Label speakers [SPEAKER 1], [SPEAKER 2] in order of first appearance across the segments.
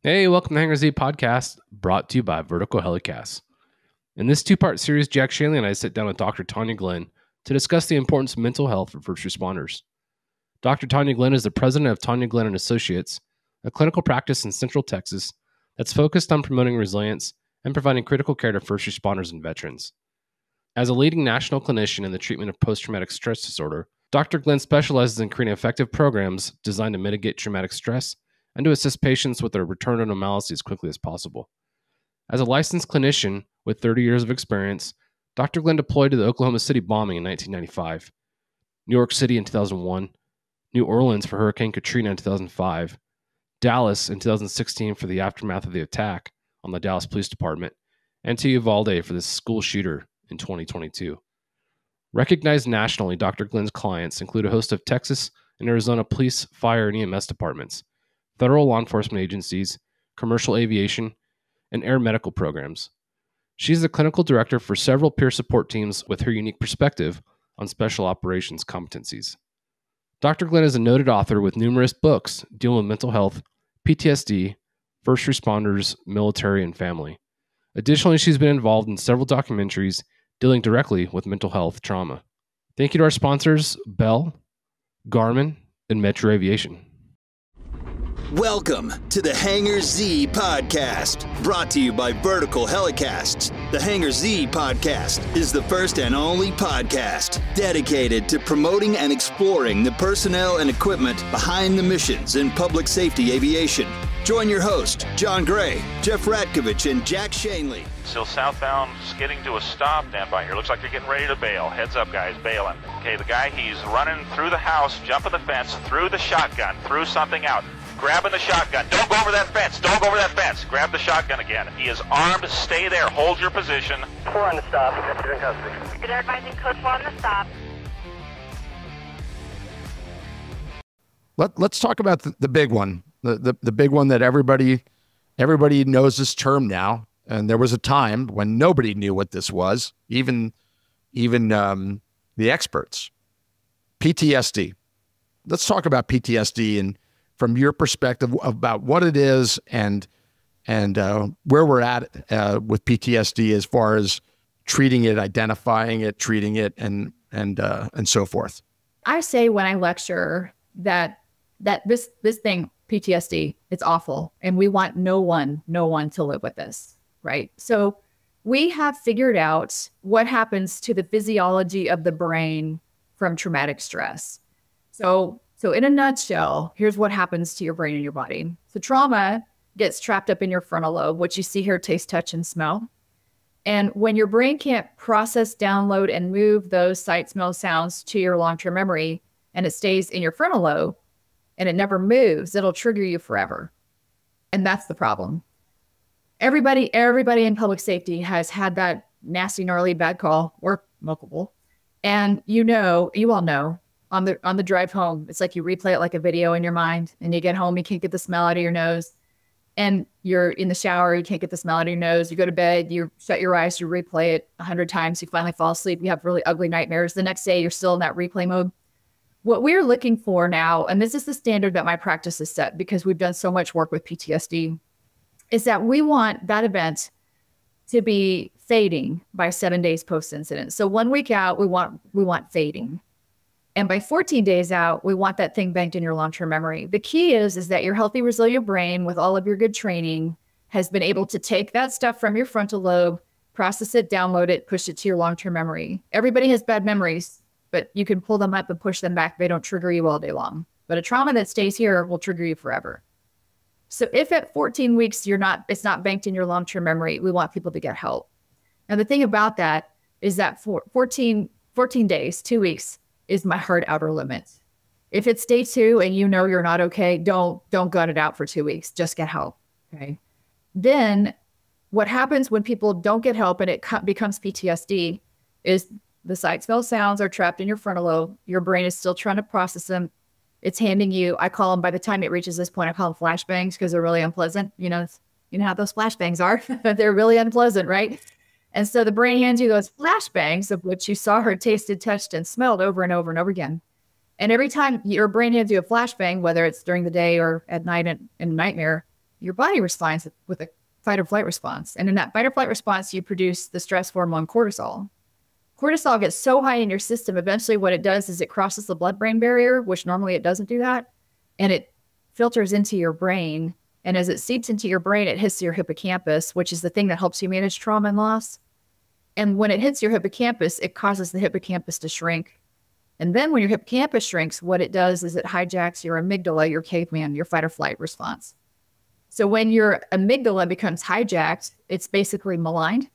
[SPEAKER 1] Hey, welcome to Hangar Z podcast, brought to you by Vertical Helicast. In this two-part series, Jack Schonely and I sit down with Dr. Tania Glenn to discuss the importance of mental health for first responders. Dr. Tania Glenn is the president of Tania Glenn and Associates, a clinical practice in Central Texas that's focused on promoting resilience and providing critical care to first responders and veterans. As a leading national clinician in the treatment of post-traumatic stress disorder, Dr. Glenn specializes in creating effective programs designed to mitigate traumatic stress and to assist patients with their return to normalcy as quickly as possible. As a licensed clinician with 30 years of experience, Dr. Glenn deployed to the Oklahoma City bombing in 1995, New York City in 2001, New Orleans for Hurricane Katrina in 2005, Dallas in 2016 for the aftermath of the attack on the Dallas Police Department, and to Uvalde for the school shooter in 2022. Recognized nationally, Dr. Glenn's clients include a host of Texas and Arizona police, fire, and EMS departments, federal law enforcement agencies, commercial aviation, and air medical programs. She's the clinical director for several peer support teams with her unique perspective on special operations competencies. Dr. Glenn is a noted author with numerous books dealing with mental health, PTSD, first responders, military, and family. Additionally, she's been involved in several documentaries dealing directly with mental health trauma. Thank you to our sponsors, Bell, Garmin, and Metro Aviation.
[SPEAKER 2] Welcome to the Hangar Z podcast, brought to you by Vertical Helicasts. The Hangar Z podcast is the first and only podcast dedicated to promoting and exploring the personnel and equipment behind the missions in public safety aviation. Join your host, Jon Gray, Jeff Ratkovich, and Jack Schonely.
[SPEAKER 3] Still southbound, skidding to a stop. Stand by here. Looks like you're getting ready to bail. Heads up, guys, bailing. Okay, the guy, he's running through the house, jumping the fence, through the shotgun, through something out. Grabbing the shotgun. Don't go over that fence. Don't go over that fence. Grab the shotgun again. He is armed. Stay there. Hold your position.
[SPEAKER 4] 4 on the stop. You're in custody.
[SPEAKER 5] Good advising code 4 on the stop.
[SPEAKER 6] Let's talk about the big one, the big one that everybody knows this term now. And there was a time when nobody knew what this was, even the experts. PTSD. Let's talk about PTSD and from your perspective about what it is and where we're at with PTSD as far as treating it, identifying it, treating it, and so forth.
[SPEAKER 7] I say when I lecture that this thing, PTSD, it's awful, and we want no one to live with this, right? So we have figured out what happens to the physiology of the brain from traumatic stress. So in a nutshell, here's what happens to your brain and your body. So trauma gets trapped up in your frontal lobe, which you see here, taste, touch, and smell. And when your brain can't process, download, and move those sight, smell, sounds to your long-term memory, and it stays in your frontal lobe, and it never moves, it'll trigger you forever. And that's the problem. Everybody in public safety has had that nasty, gnarly, bad call, or multiple. And you all know, on the drive home, it's like you replay it like a video in your mind, and you get home, you can't get the smell out of your nose, and you're in the shower, you can't get the smell out of your nose, you go to bed, you shut your eyes, you replay it 100 times, you finally fall asleep, you have really ugly nightmares. The next day, you're still in that replay mode. What we're looking for now, and this is the standard that my practice has set because we've done so much work with PTSD, is that we want that event to be fading by 7 days post-incident. So 1 week out, we want fading. And by 14 days out, we want that thing banked in your long-term memory. The key is that your healthy, resilient brain with all of your good training has been able to take that stuff from your frontal lobe, process it, download it, push it to your long-term memory. Everybody has bad memories, but you can pull them up and push them back. They don't trigger you all day long. But a trauma that stays here will trigger you forever. So if at 14 weeks, it's not banked in your long-term memory, we want people to get help. Now, the thing about that is that for 14 days, 2 weeks, is my hard outer limit. If it's day 2 and you know you're not okay, don't gut it out for 2 weeks. Just get help, okay? Then what happens when people don't get help and it becomes PTSD is the sight, smell, sounds are trapped in your frontal lobe. Your brain is still trying to process them. It's handing you, I call them, by the time it reaches this point, I call them flashbangs because they're really unpleasant. You know how those flashbangs are. They're really unpleasant, right? And so the brain hands you those flashbangs of which you saw, heard, tasted, touched, and smelled over and over and over again. And every time your brain hands you a flashbang, whether it's during the day or at night in a nightmare, your body responds with a fight or flight response. And in that fight or flight response, you produce the stress hormone cortisol. Cortisol gets so high in your system, eventually what it does is it crosses the blood-brain barrier, which normally it doesn't do that, and it filters into your brain. And as it seeps into your brain, it hits your hippocampus, which is the thing that helps you manage trauma and loss. And when it hits your hippocampus, it causes the hippocampus to shrink. And then when your hippocampus shrinks, what it does is it hijacks your amygdala, your caveman, your fight or flight response. So when your amygdala becomes hijacked, it's basically maligned.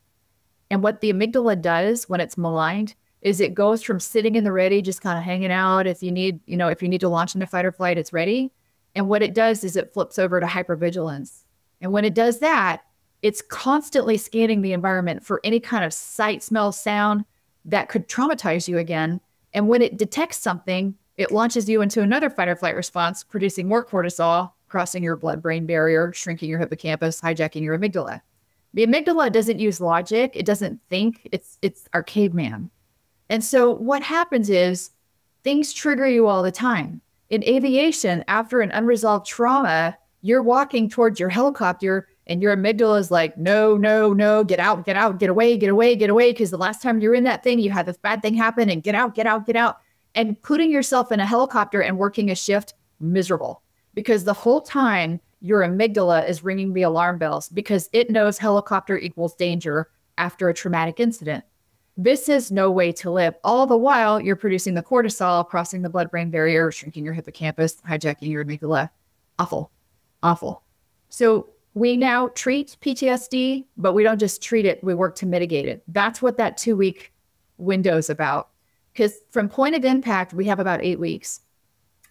[SPEAKER 7] And what the amygdala does when it's maligned is it goes from sitting in the ready, just kind of hanging out. If you need, if you need to launch into fight or flight, it's ready. And what it does is it flips over to hypervigilance. And when it does that, it's constantly scanning the environment for any kind of sight, smell, sound that could traumatize you again. And when it detects something, it launches you into another fight or flight response, producing more cortisol, crossing your blood-brain barrier, shrinking your hippocampus, hijacking your amygdala. The amygdala doesn't use logic. It doesn't think. It's our caveman. And so what happens is things trigger you all the time. In aviation, after an unresolved trauma, you're walking towards your helicopter and your amygdala is like, no, no, no, get out, get out, get away, get away, get away. Because the last time you were in that thing, you had this bad thing happen and get out, get out, get out. And putting yourself in a helicopter and working a shift, miserable. Because the whole time your amygdala is ringing the alarm bells because it knows helicopter equals danger after a traumatic incident. This is no way to live. All the while, you're producing the cortisol, crossing the blood-brain barrier, shrinking your hippocampus, hijacking your amygdala. Awful, awful. So we now treat PTSD, but we don't just treat it, we work to mitigate it. That's what that 2-week window is about. Because from point of impact, we have about 8 weeks.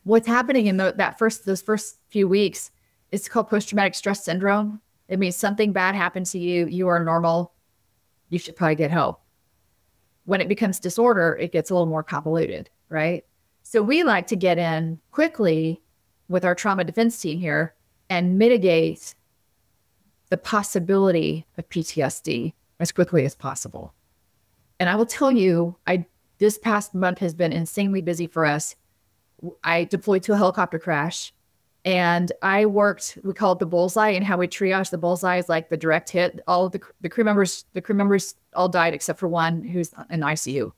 [SPEAKER 7] What's happening in those first few weeks is called post-traumatic stress syndrome. It means something bad happened to you. You are normal. You should probably get help. When it becomes disorder, it gets a little more convoluted, right? So we like to get in quickly with our trauma defense team here and mitigate the possibility of PTSD as quickly as possible. And I will tell you, this past month has been insanely busy for us. I deployed to a helicopter crash and I worked, we call it the bullseye, and how we triage the bullseye is like the direct hit. All of the crew members all died except for one who's in ICU.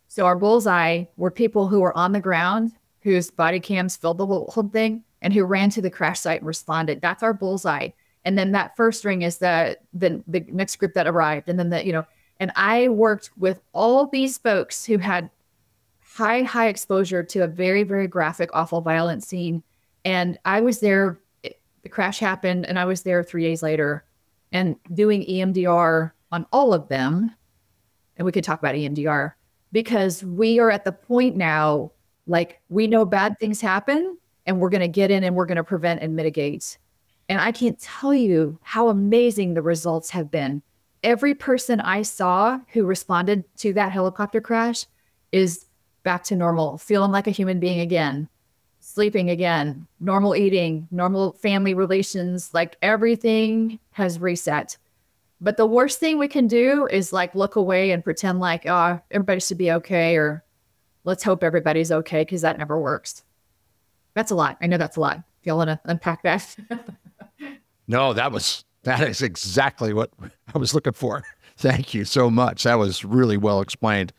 [SPEAKER 7] So our bullseye were people who were on the ground, whose body cams filled the whole thing, and who ran to the crash site and responded. That's our bullseye. And then that first ring is the next group that arrived. And then and I worked with all these folks who had high exposure to a very, very graphic, awful, violent scene. And I was there, the crash happened, and I was there 3 days later and doing EMDR on all of them. And we could talk about EMDR because we are at the point now, like we know bad things happen and we're going to get in and we're going to prevent and mitigate. And I can't tell you how amazing the results have been. Every person I saw who responded to that helicopter crash is back to normal, feeling like a human being again, sleeping again, normal eating, normal family relations, like everything has reset. But the worst thing we can do is like look away and pretend like, oh, everybody should be okay, or let's hope everybody's okay, because that never works. That's a lot. I know that's a lot. If y'all want to unpack that.
[SPEAKER 6] No, that is exactly what I was looking for. Thank you so much. That was really well explained.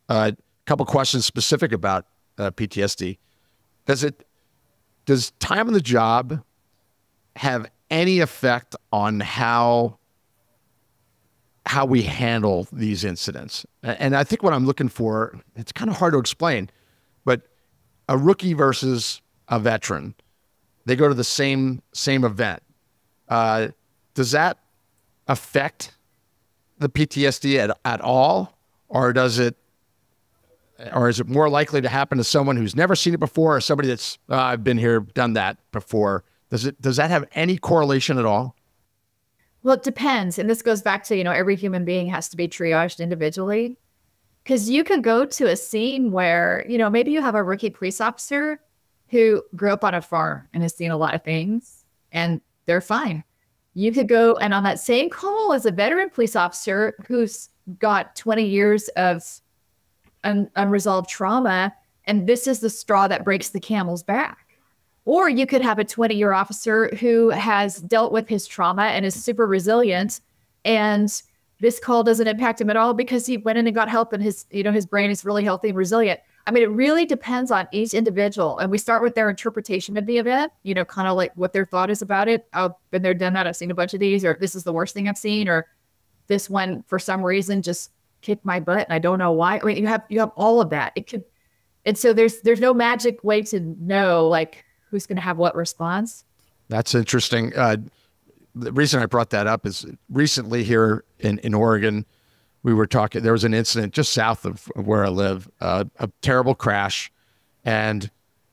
[SPEAKER 6] A couple questions specific about PTSD. Does time on the job have any effect on how we handle these incidents? And I think what I'm looking for, it's kind of hard to explain, but a rookie versus a veteran, they go to the same event. Does that affect the PTSD at all? Or is it more likely to happen to someone who's never seen it before, or somebody that's, I've been here, done that before? Does that have any correlation at all?
[SPEAKER 7] Well, it depends. And this goes back to, every human being has to be triaged individually. Because you could go to a scene where, maybe you have a rookie police officer who grew up on a farm and has seen a lot of things, and they're fine. You could go and on that same call as a veteran police officer who's got 20 years of unresolved trauma, and this is the straw that breaks the camel's back. Or you could have a 20-year officer who has dealt with his trauma and is super resilient, and this call doesn't impact him at all because he went in and got help and his brain is really healthy and resilient. I mean, it really depends on each individual. And we start with their interpretation of the event, kind of like what their thought is about it. I've been there, done that. I've seen a bunch of these, or this is the worst thing I've seen, or this one for some reason just kicked my butt and I don't know why. I mean, you have all of that. And so there's no magic way to know like who's going to have what response.
[SPEAKER 6] That's interesting. The reason I brought that up is recently here in Oregon, we were talking, there was an incident just south of where I live, a terrible crash, and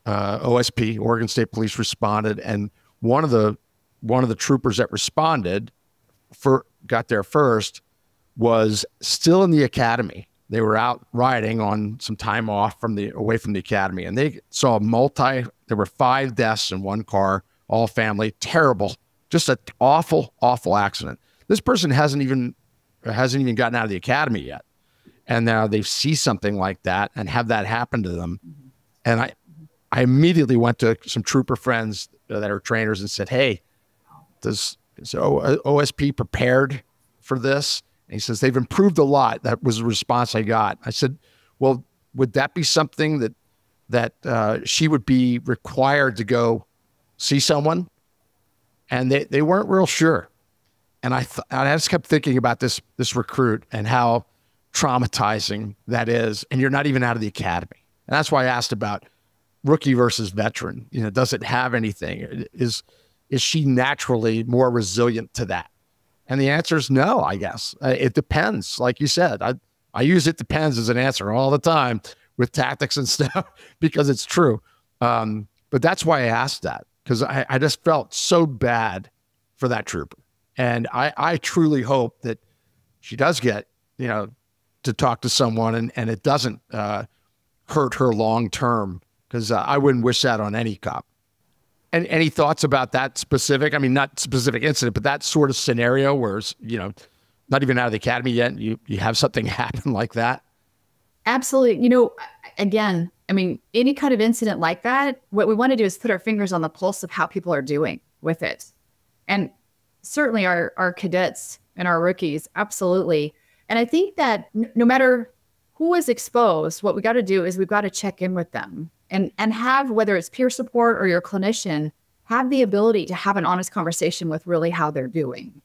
[SPEAKER 6] OSP, Oregon State Police, responded. And one of the troopers that responded got there first was still in the academy. They were out riding on some time off away from the academy, and they saw there were 5 deaths in one car, all family, terrible, just an awful, awful accident. This person hasn't even gotten out of the academy yet. And now they see something like that and have that happen to them. And I immediately went to some trooper friends that are trainers and said, hey, is OSP prepared for this? And he says, they've improved a lot. That was the response I got. I said, well, would that be something that she would be required to go see someone? And they weren't real sure. And I just kept thinking about this recruit and how traumatizing that is. And you're not even out of the academy. And that's why I asked about rookie versus veteran. Does it have anything? Is she naturally more resilient to that? And the answer is no, I guess. It depends. Like you said, I use it depends as an answer all the time with tactics and stuff because it's true. But that's why I asked that, because I just felt so bad for that trooper. And I truly hope that she does get, to talk to someone and it doesn't hurt her long term, because I wouldn't wish that on any cop. And any thoughts about that specific? I mean, not specific incident, but that sort of scenario where, not even out of the academy yet, and you have something happen like that?
[SPEAKER 7] Absolutely. Again, I mean, any kind of incident like that, what we want to do is put our fingers on the pulse of how people are doing with it. And certainly our cadets and our rookies, absolutely. And I think that no matter who is exposed, what we got to do is we've got to check in with them and have, whether it's peer support or your clinician, have the ability to have an honest conversation with really how they're doing.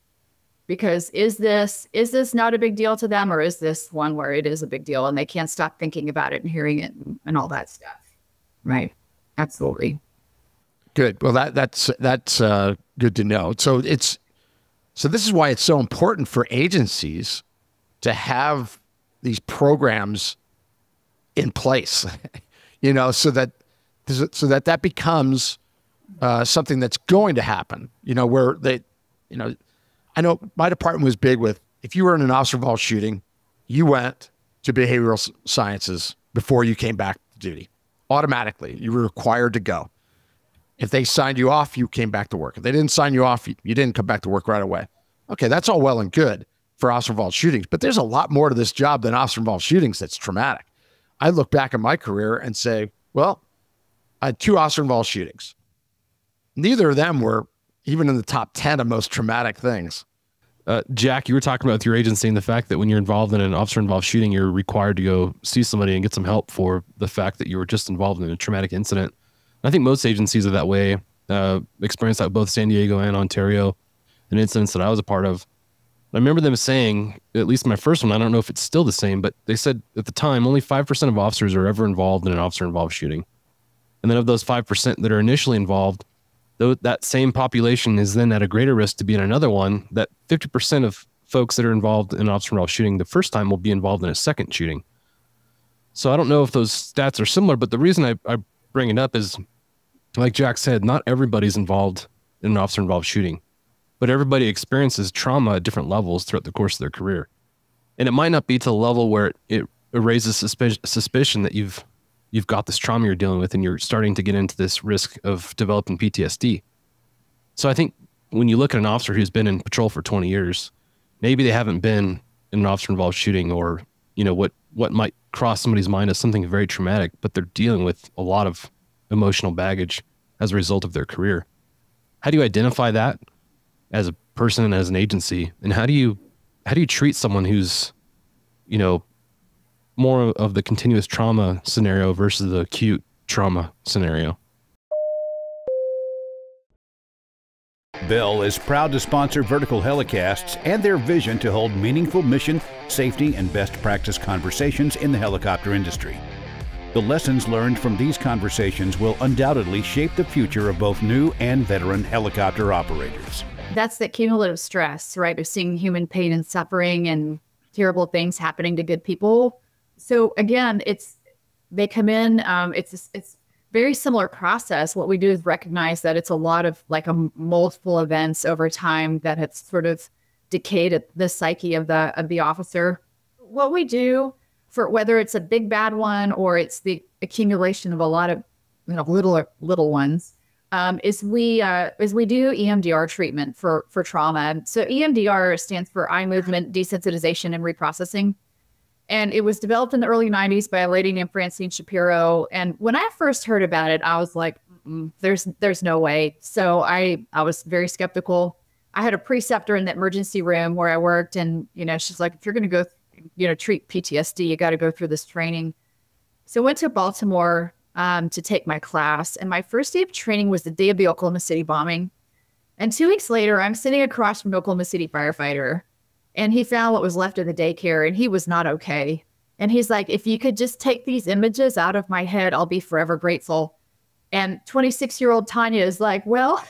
[SPEAKER 7] Because is this not a big deal to them, or is this one where it is a big deal and they can't stop thinking about it and hearing it and all that stuff? Right. Absolutely.
[SPEAKER 6] Good. Well, that's good to know. So this is why it's so important for agencies to have these programs in place, so that becomes something that's going to happen, where they, I know my department was big with, if you were in an officer-involved shooting, you went to behavioral sciences before you came back to duty. Automatically, you were required to go. If they signed you off, you came back to work. If they didn't sign you off, you didn't come back to work right away. Okay, that's all well and good for officer-involved shootings, but there's a lot more to this job than officer-involved shootings that's traumatic. I look back at my career and say, well, I had 2 officer-involved shootings. Neither of them were even in the top 10 of most traumatic things.
[SPEAKER 1] Jack, you were talking about with your agency and the fact that when you're involved in an officer-involved shooting, you're required to go see somebody and get some help for the fact that you were just involved in a traumatic incident. I think most agencies are that way. Experienced that both San Diego and Ontario, and incidents that I was a part of. I remember them saying, at least my first one, I don't know if it's still the same, but they said at the time only 5% of officers are ever involved in an officer-involved shooting. And then of those 5% that are initially involved, that same population is then at a greater risk to be in another one, that 50% of folks that are involved in an officer-involved shooting the first time will be involved in a second shooting. So I don't know if those stats are similar, but the reason I bring it up is, like Jack said, not everybody's involved in an officer-involved shooting, but everybody experiences trauma at different levels throughout the course of their career. And it might not be to the level where it raises suspicion that you've got this trauma you're dealing with and you're starting to get into this risk of developing PTSD. So I think when you look at an officer who's been in patrol for 20 years, maybe they haven't been in an officer-involved shooting, or, what might cross somebody's mind as something very traumatic, but they're dealing with a lot of emotional baggage as a result of their career. How do you identify that as a person and as an agency? And how do you treat someone who's, more of the continuous trauma scenario versus the acute trauma scenario?
[SPEAKER 5] Bell is proud to sponsor Vertical Helicasts and their vision to hold meaningful mission, safety, and best practice conversations in the helicopter industry. The lessons learned from these conversations will undoubtedly shape the future of both new and veteran helicopter operators.
[SPEAKER 7] That's the cumulative stress, right? Of seeing human pain and suffering and terrible things happening to good people. So again, they come in, it's very similar process. What we do is recognize that it's a lot of like multiple events over time that have sort of decayed the psyche of the officer. What we do for whether it's a big bad one or it's the accumulation of a lot of little ones, is we do EMDR treatment for trauma. So EMDR stands for eye movement desensitization and reprocessing. And it was developed in the early 90s by a lady named Francine Shapiro. And when I first heard about it, I was like, there's no way. So I was very skeptical. I had a preceptor in the emergency room where I worked. And, she's like, if you're going to go, treat PTSD, you got to go through this training. So I went to Baltimore to take my class. And my first day of training was the day of the Oklahoma City bombing. And 2 weeks later, I'm sitting across from an Oklahoma City firefighter. And he found what was left of the daycare, and he was not okay. And he's like, if you could just take these images out of my head, I'll be forever grateful. And 26-year-old Tania is like, well,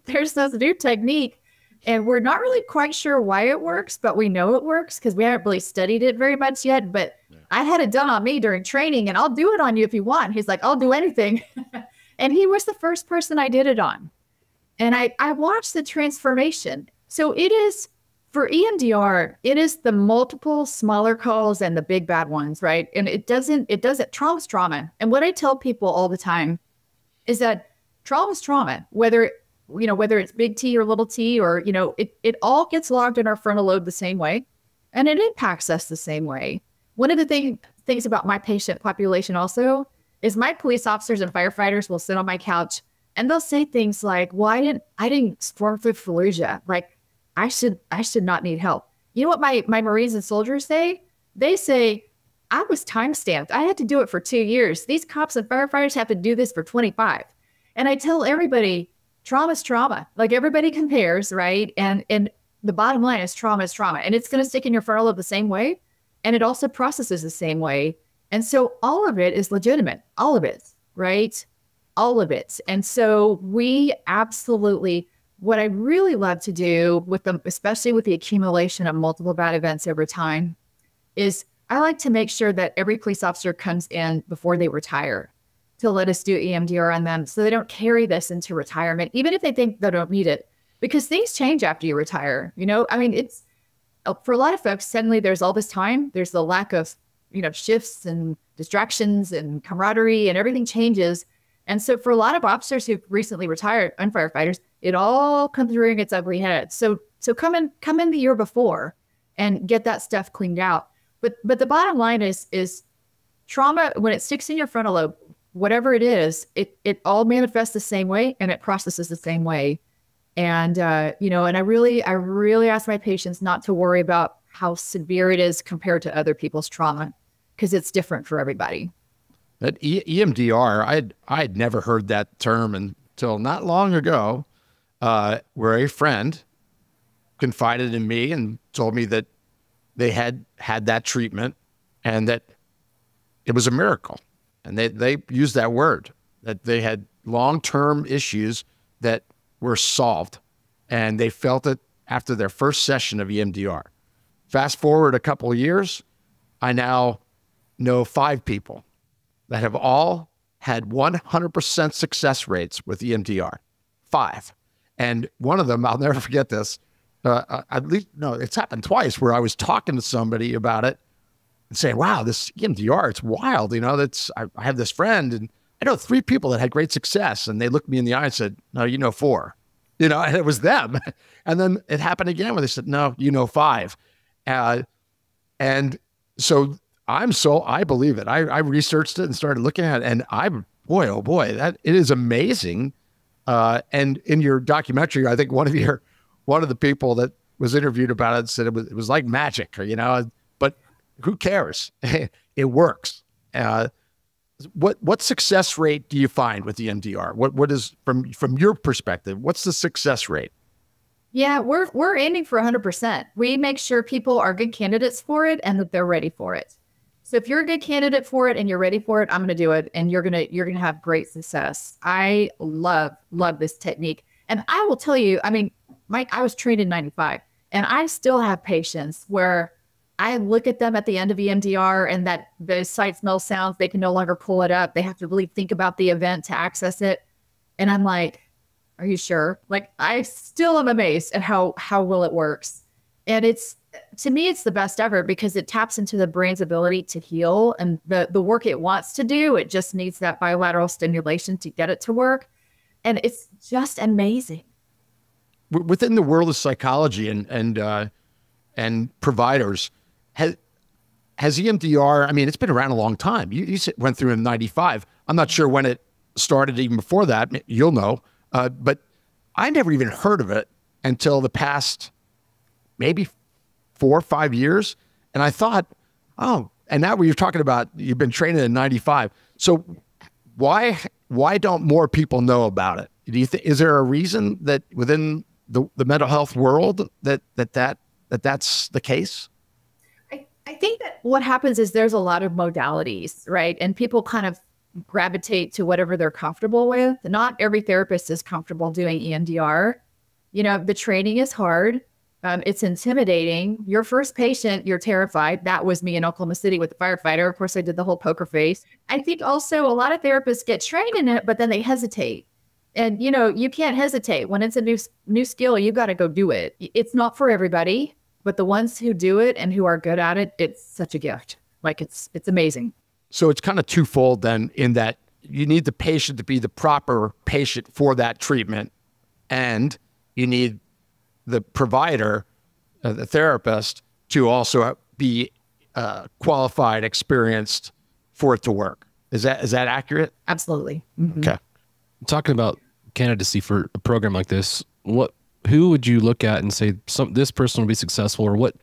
[SPEAKER 7] there's this new technique, and we're not really quite sure why it works, but we know it works because we haven't really studied it very much yet. But I had it done on me during training, and I'll do it on you if you want. He's like, I'll do anything. And he was the first person I did it on. And I watched the transformation. So it is... For EMDR, it is the multiple smaller calls and the big bad ones, right? And it does it. Trauma's trauma. And what I tell people all the time is that trauma's trauma, whether it's big T or little t, or, it all gets logged in our frontal lobe the same way, and it impacts us the same way. One of the things about my patient population also is my police officers and firefighters will sit on my couch and they'll say things like, well, I didn't storm through Fallujah. Like, I should not need help. You know what my Marines and soldiers say? They say, I was time-stamped. I had to do it for 2 years. These cops and firefighters have to do this for 25. And I tell everybody, trauma's trauma. Like, everybody compares, right? And the bottom line is trauma. And it's going to stick in your frontal lobe the same way. And it also processes the same way. And so all of it is legitimate. All of it, right? All of it. And so we absolutely... What I really love to do with them, especially with the accumulation of multiple bad events over time, is I like to make sure that every police officer comes in before they retire to let us do EMDR on them so they don't carry this into retirement, even if they think they don't need it, because things change after you retire. It's for a lot of folks, suddenly there's all this time. There's the lack of, shifts and distractions and camaraderie, and everything changes. And so for a lot of officers who've recently retired and firefighters, it all comes rearing its ugly head. So come in the year before and get that stuff cleaned out. But the bottom line is trauma, when it sticks in your frontal lobe, whatever it is, it all manifests the same way and it processes the same way. And and I really ask my patients not to worry about how severe it is compared to other people's trauma, because it's different for everybody.
[SPEAKER 6] That EMDR, I'd never heard that term until not long ago, where a friend confided in me and told me that they had that treatment and that it was a miracle. And they used that word, that they had long-term issues that were solved, and they felt it after their first session of EMDR. Fast forward a couple of years, I now know 5 people that have all had 100% success rates with EMDR. 5. And one of them, I'll never forget this, it's happened twice, where I was talking to somebody about it and saying, wow, this EMDR, it's wild. I have this friend, and I know 3 people that had great success. And they looked me in the eye and said, no, 4. And it was them. And then it happened again where they said, no, 5. And so I believe it. I researched it and started looking at it, and Boy, oh boy, that it is amazing. And in your documentary, I think one of the people that was interviewed about it said it was like magic, but who cares? It works. What success rate do you find with the MDR? What is from your perspective? What's the success rate?
[SPEAKER 7] Yeah, we're aiming for 100%. We make sure people are good candidates for it and that they're ready for it. So if you're a good candidate for it and you're ready for it, I'm going to do it, and you're going to have great success. I love this technique, and I will tell you. I mean, Mike, I was trained in '95, and I still have patients where I look at them at the end of EMDR and that the sight, smell, sounds, they can no longer pull it up. They have to really think about the event to access it. And I'm like, are you sure? Like, I still am amazed at how well it works. And to me, it's the best ever because it taps into the brain's ability to heal and the work it wants to do. It just needs that bilateral stimulation to get it to work. And it's just amazing.
[SPEAKER 6] Within the world of psychology and providers, has EMDR, I mean, it's been around a long time. You went through in '95. I'm not sure when it started, even before that. You'll know. But I never even heard of it until the past maybe 4 or 5 years. And I thought, oh, and now you're talking about you've been training in '95. So why don't more people know about it? Do you think, is there a reason that within the mental health world that's the case?
[SPEAKER 7] I think that what happens is there's a lot of modalities, right? And people kind of gravitate to whatever they're comfortable with. Not every therapist is comfortable doing EMDR. The training is hard. It's intimidating. Your first patient, you're terrified. That was me in Oklahoma City with the firefighter. Of course, I did the whole poker face. I think also a lot of therapists get trained in it, but then they hesitate. And, you can't hesitate. When it's a new skill, you got to go do it. It's not for everybody, but the ones who do it and who are good at it, it's such a gift. Like, it's amazing.
[SPEAKER 6] So it's kind of twofold then, in that you need the patient to be the proper patient for that treatment, and you need the provider, the therapist, to also be qualified, experienced for it to work. Is that accurate?
[SPEAKER 7] Absolutely. Mm-hmm.
[SPEAKER 6] Okay.
[SPEAKER 1] Talking about candidacy for a program like this, who would you look at and say this person will be successful, or what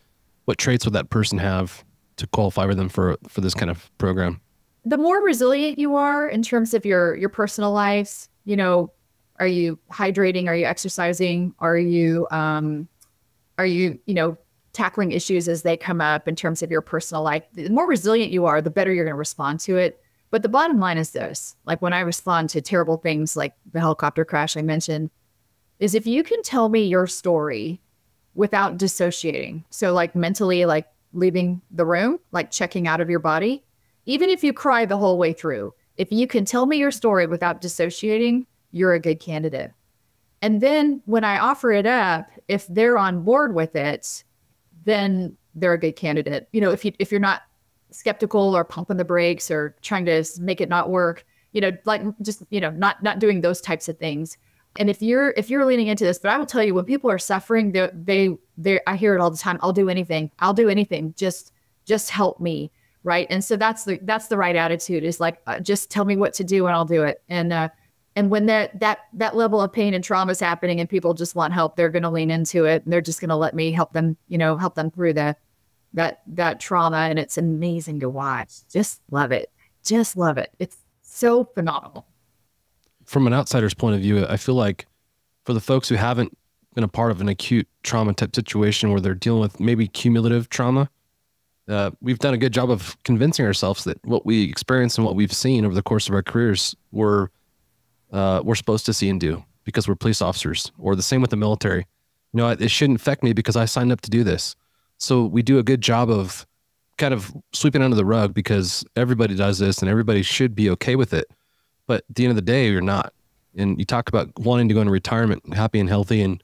[SPEAKER 1] traits would that person have to qualify for them for this kind of program?
[SPEAKER 7] The more resilient you are in terms of your personal lives, are you hydrating? Are you exercising? Are you tackling issues as they come up in terms of your personal life? The more resilient you are, the better you're going to respond to it. But the bottom line is this: like, when I respond to terrible things like the helicopter crash I mentioned, is if you can tell me your story without dissociating. So like mentally, like leaving the room, like checking out of your body, even if you cry the whole way through, if you can tell me your story without dissociating, you're a good candidate. And then when I offer it up, if they're on board with it, then they're a good candidate. If you're not skeptical or pumping the brakes or trying to make it not work, not doing those types of things. And if you're leaning into this, but I will tell you, when people are suffering, I hear it all the time. I'll do anything. Just help me. Right. And so that's the right attitude, is like, just tell me what to do and I'll do it. And when that level of pain and trauma is happening and people just want help, they're going to lean into it, and they're just going to let me help them through that trauma. And it's amazing to watch. Just love it. It's so phenomenal.
[SPEAKER 1] From an outsider's point of view, I feel like for the folks who haven't been a part of an acute trauma type situation where they're dealing with maybe cumulative trauma, we've done a good job of convincing ourselves that what we experience and what we've seen over the course of our careers we're supposed to see and do because we're police officers, or the same with the military. It shouldn't affect me because I signed up to do this. So we do a good job of kind of sweeping under the rug because everybody does this and everybody should be okay with it. But at the end of the day, you're not. And you talk about wanting to go into retirement happy and healthy. And,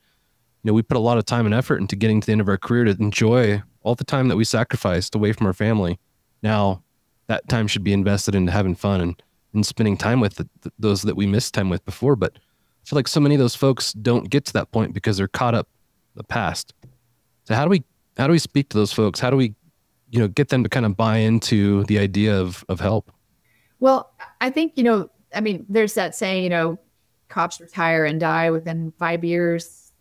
[SPEAKER 1] we put a lot of time and effort into getting to the end of our career to enjoy all the time that we sacrificed away from our family. Now that time should be invested into having fun and spending time with those that we missed time with before. But I feel like so many of those folks don't get to that point because they're caught up in the past. So how do we speak to those folks? How do we, get them to kind of buy into the idea of help?
[SPEAKER 7] Well, I think, I mean, there's that saying, cops retire and die within 5 years.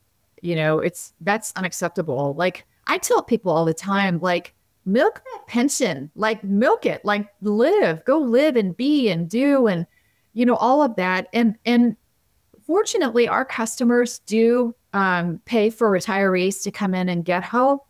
[SPEAKER 7] That's unacceptable. Like, I tell people all the time, like, milk that pension, like, milk it, like, go live and be and do, and, all of that. And fortunately, our customers do pay for retirees to come in and get help.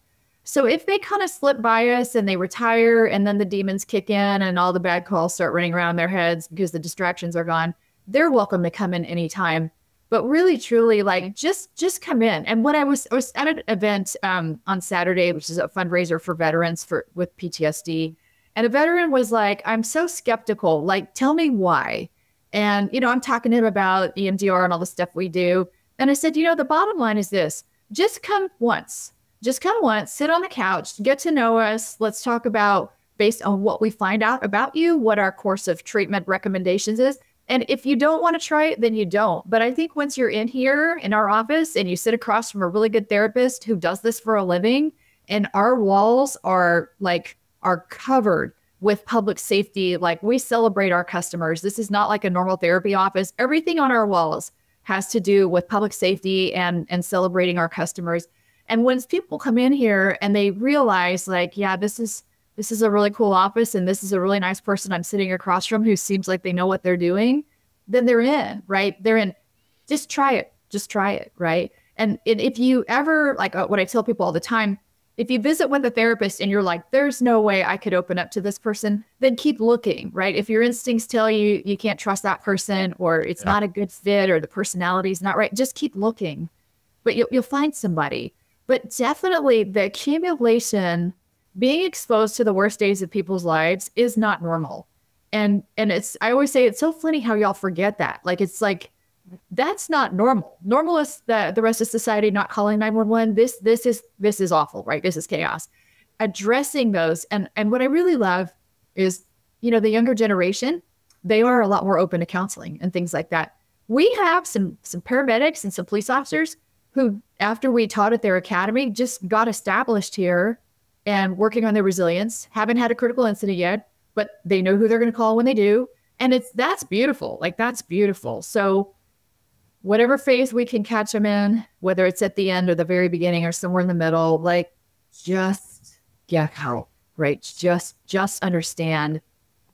[SPEAKER 7] So if they kind of slip by us and they retire and then the demons kick in and all the bad calls start running around their heads because the distractions are gone, they're welcome to come in anytime. But really, truly, like, just come in. And when I was at an event on Saturday, which is a fundraiser for veterans with PTSD, and a veteran was like, I'm so skeptical. Like, tell me why. And, I'm talking to him about EMDR and all the stuff we do. And I said, the bottom line is this: just come once. Just come once, sit on the couch, get to know us. Let's talk about, based on what we find out about you, what our course of treatment recommendations is. And if you don't want to try it, then you don't. But I think once you're in here in our office and you sit across from a really good therapist who does this for a living, and our walls are covered with public safety, like, we celebrate our customers. This is not like a normal therapy office. Everything on our walls has to do with public safety and celebrating our customers. And when people come in here and they realize, like, yeah, this is a really cool office and this is a really nice person I'm sitting across from who seems like they know what they're doing, then they're in, right? They're in. Just try it. Just try it, right? And if you ever, like, what I tell people all the time, if you visit with a therapist and you're like, there's no way I could open up to this person, then keep looking, right? If your instincts tell you you can't trust that person, or it's not a good fit, or the personality is not right, just keep looking. But you'll find somebody. But definitely the accumulation, being exposed to the worst days of people's lives is not normal. And I always say, it's so funny how y'all forget that. Like, it's like, that's not normal. Normal is the rest of society not calling 911. This is awful, right? This is chaos. Addressing those. And what I really love is, the younger generation, they are a lot more open to counseling and things like that. We have some paramedics and some police officers who, after we taught at their academy, just got established here and working on their resilience, haven't had a critical incident yet, but they know who they're going to call when they do. And that's beautiful. Like, that's beautiful. So whatever phase we can catch them in, whether it's at the end or the very beginning or somewhere in the middle, like, just get help, right? Just understand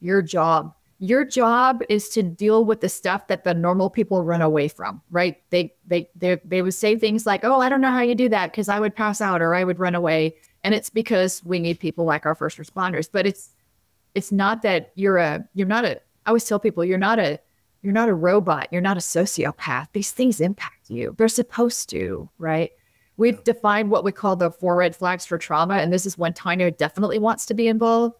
[SPEAKER 7] your job. Your job is to deal with the stuff that the normal people run away from, right? They would say things like, oh, I don't know how you do that because I would pass out or I would run away. And it's because we need people like our first responders. But it's not that I always tell people, you're not a robot. You're not a sociopath. These things impact you. They're supposed to, right? We've defined what we call the 4 red flags for trauma. And this is when Tania definitely wants to be involved.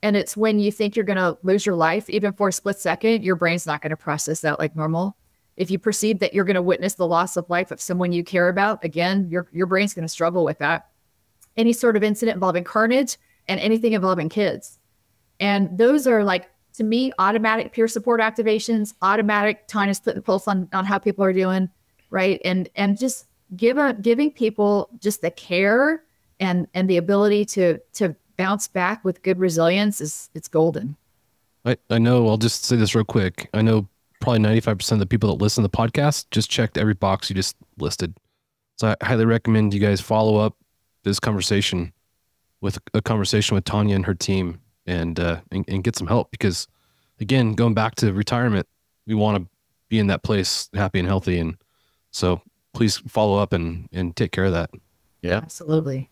[SPEAKER 7] And it's when you think you're going to lose your life, even for a split second, your brain's not going to process that like normal. If you perceive that you're going to witness the loss of life of someone you care about, again, your brain's going to struggle with that. Any sort of incident involving carnage and anything involving kids. And those are, like, to me, automatic peer support activations, automatic Tania's putting the pulse on how people are doing, right? And just giving people just the care and the ability to bounce back with good resilience it's golden.
[SPEAKER 1] I know, I'll just say this real quick. I know probably 95% of the people that listen to the podcast just checked every box you just listed. So I highly recommend you guys follow up this conversation with a conversation with Tania and her team and get some help, because, again, going back to retirement, we want to be in that place happy and healthy. And so please follow up and take care of that.
[SPEAKER 6] Yeah,
[SPEAKER 7] absolutely.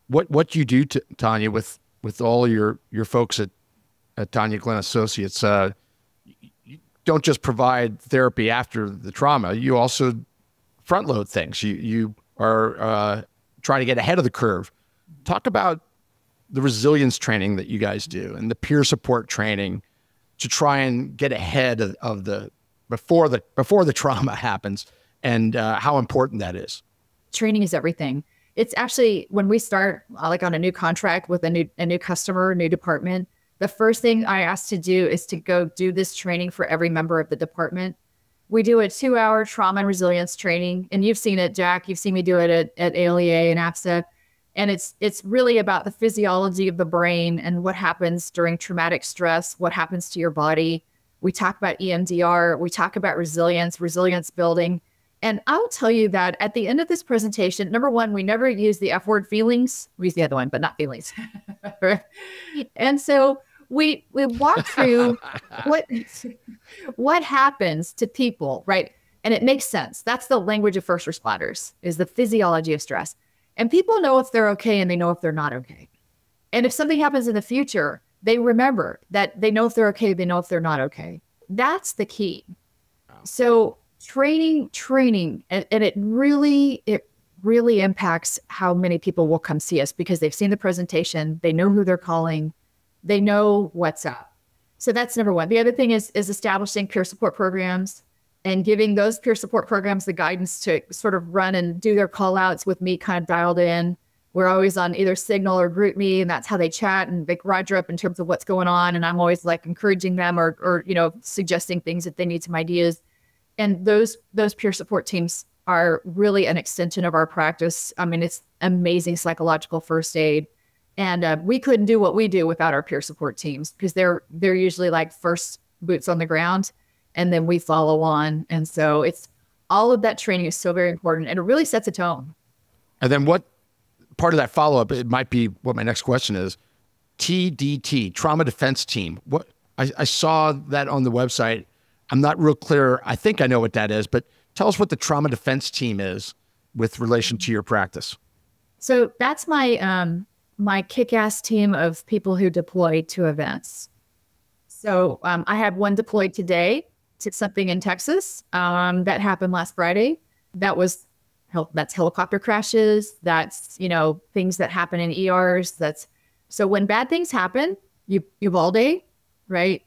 [SPEAKER 6] What you do, Tania, with all your folks at Tania Glenn Associates, you don't just provide therapy after the trauma. You also front load things. You are trying to get ahead of the curve. Talk about the resilience training that you guys do and the peer support training to try and get ahead of the before the trauma happens, and how important that is.
[SPEAKER 7] Training is everything. It's actually, when we start like on a new contract with a new customer, new department, the first thing I ask to do is to go do this training for every member of the department. We do a 2-hour trauma and resilience training, and you've seen it, Jack. You've seen me do it at ALEA and APSA. And it's really about the physiology of the brain and what happens during traumatic stress, what happens to your body. We talk about EMDR. We talk about resilience building. And I'll tell you that at the end of this presentation, number one, we never use the F word feelings. We use the other one, but not feelings. Right? And so we walk through what happens to people, right? And it makes sense. That's the language of first responders, is the physiology of stress. And people know if they're okay and they know if they're not okay. And if something happens in the future, they remember that they know if they're okay, they know if they're not okay. That's the key. So training, and it really impacts how many people will come see us because they've seen the presentation, they know who they're calling, they know what's up. So that's number one. The other thing is establishing peer support programs and giving those peer support programs the guidance to sort of run and do their call outs with me kind of dialed in. We're always on either Signal or GroupMe, and that's how they chat and they roger up in terms of what's going on. And I'm always like encouraging them or suggesting things if they need some ideas. And those peer support teams are really an extension of our practice. I mean, it's amazing psychological first aid. And we couldn't do what we do without our peer support teams because they're usually like first boots on the ground and then we follow on. And so it's all of that training is so very important and it really sets a tone.
[SPEAKER 6] And then what part of that follow-up, it might be what my next question is, TDT, Trauma Defense Team. What I saw that on the website. I'm not real clear. I think I know what that is, but tell us what the Trauma Defense Team is with relation to your practice.
[SPEAKER 7] So that's my kick-ass team of people who deploy to events. So I have one deployed today to something in Texas that happened last Friday. That's helicopter crashes. That's, things that happen in ERs. So when bad things happen, Uvalde, right?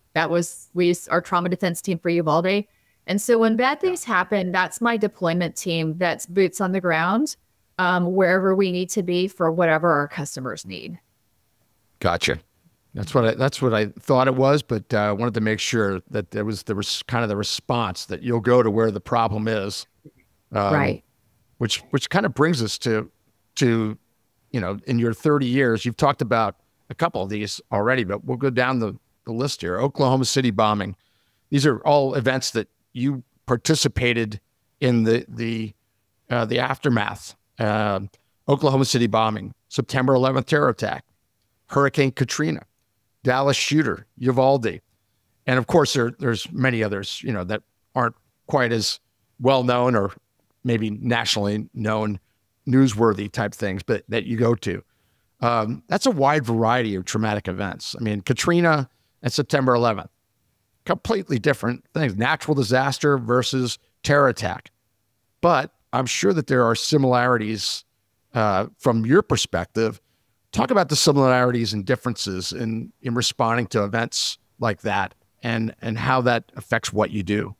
[SPEAKER 7] We used our trauma defense team for Uvalde. And so when bad things happen, that's my deployment team. That's boots on the ground, wherever we need to be for whatever our customers need.
[SPEAKER 6] Gotcha. That's what I thought it was, but I wanted to make sure that there was kind of the response that you'll go to where the problem is.
[SPEAKER 7] Right.
[SPEAKER 6] Which kind of brings us to, in your 30 years, you've talked about a couple of these already, but we'll go down the list here. Oklahoma City bombing. These are all events that you participated in the aftermath. Oklahoma City bombing, September 11th terror attack, Hurricane Katrina, Dallas shooter, Uvalde. And of course, there's many others, that aren't quite as well known or maybe nationally known, newsworthy type things, but that you go to. That's a wide variety of traumatic events. I mean, Katrina and September 11th, completely different things, natural disaster versus terror attack. But I'm sure that there are similarities from your perspective. Talk about the similarities and differences in responding to events like that and how that affects what you do.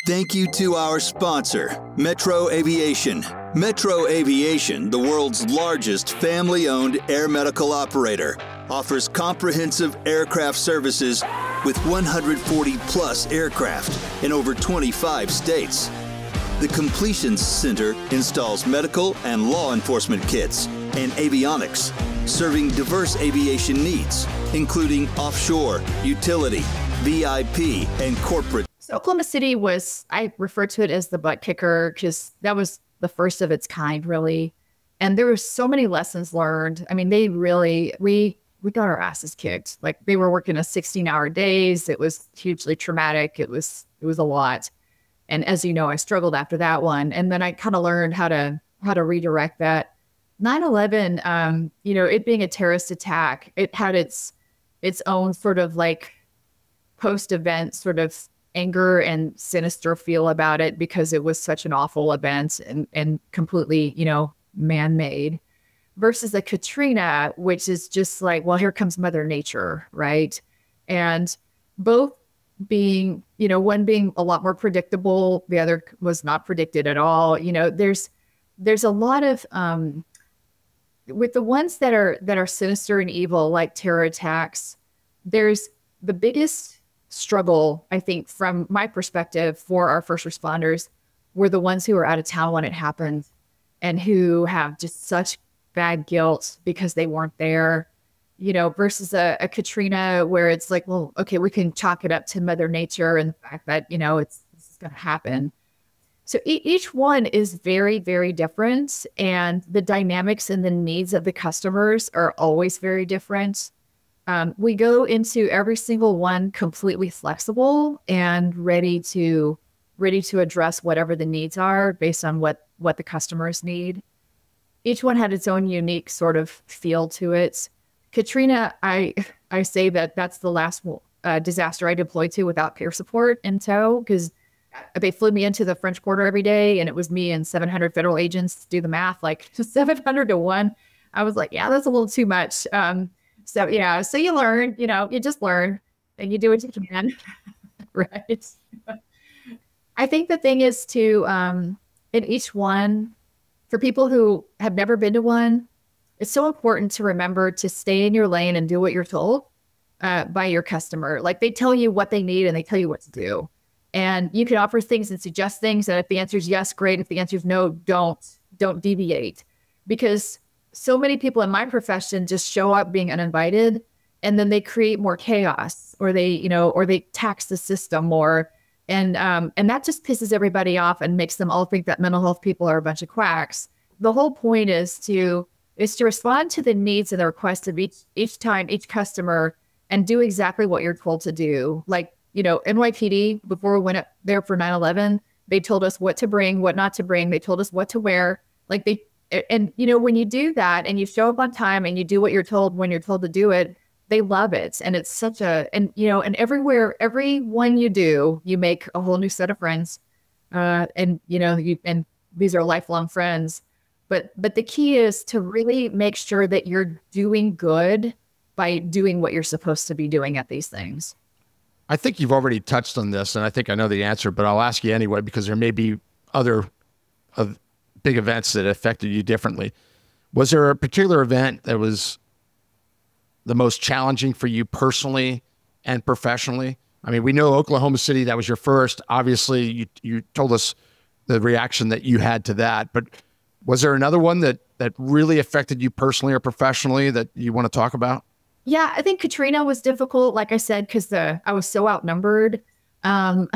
[SPEAKER 2] Thank you to our sponsor, Metro Aviation. Metro Aviation, the world's largest family-owned air medical operator, offers comprehensive aircraft services with 140-plus aircraft in over 25 states. The Completions Center installs medical and law enforcement kits and avionics, serving diverse aviation needs, including offshore, utility, VIP, and corporate.
[SPEAKER 7] So Oklahoma City I refer to it as the butt kicker because that was the first of its kind, really. And there were so many lessons learned. I mean, we got our asses kicked. Like they were working 16-hour days. It was hugely traumatic. It was a lot. And as you know, I struggled after that one. And then I kind of learned how to redirect that. 9/11, it being a terrorist attack, it had its own sort of like post-event sort of anger and sinister feel about it because it was such an awful event and completely, man-made, versus a Katrina, which is just like, well, here comes Mother Nature, right? And both being, one being a lot more predictable, the other was not predicted at all. There's a lot of with the ones that are sinister and evil, like terror attacks, there's the biggest struggle, I think, from my perspective for our first responders were the ones who were out of town when it happened and who have just such bad guilt because they weren't there. versus a Katrina where it's like, well, okay, we can chalk it up to Mother Nature and the fact that, this is going to happen. So each one is very, very different. And the dynamics and the needs of the customers are always very different. We go into every single one completely flexible and ready to address whatever the needs are based on what the customers need. Each one had its own unique sort of feel to it. Katrina, I say that's the last disaster I deployed to without peer support in tow, because they flew me into the French Quarter every day, and it was me and 700 federal agents. Do the math, like 700 to 1. I was like, yeah, that's a little too much. So you learn, you just learn and you do what you can, right? I think the thing is to, in each one, for people who have never been to one, it's so important to remember to stay in your lane and do what you're told by your customer. Like, they tell you what they need and they tell you what to do. And you can offer things and suggest things. And if the answer is yes, great. If the answer is no, don't deviate. Because so many people in my profession just show up being uninvited, and then they create more chaos, or they tax the system more. And that just pisses everybody off and makes them all think that mental health people are a bunch of quacks. The whole point is to respond to the needs and the requests of each customer and do exactly what you're told to do. Like, NYPD, before we went up there for 9/11, they told us what to bring, what not to bring. They told us what to wear. Like, when you do that and you show up on time and you do what you're told when you're told to do it, they love it. And it's and everyone you do, you make a whole new set of friends. And these are lifelong friends. But the key is to really make sure that you're doing good by doing what you're supposed to be doing at these things.
[SPEAKER 6] I think you've already touched on this, and I think I know the answer, but I'll ask you anyway, because there may be other big events that affected you differently. Was there a particular event that was the most challenging for you personally and professionally? I mean, we know Oklahoma City, that was your first. Obviously, you told us the reaction that you had to that, but was there another one that really affected you personally or professionally that you want to talk about?
[SPEAKER 7] Yeah, I think Katrina was difficult, like I said, because I was so outnumbered. There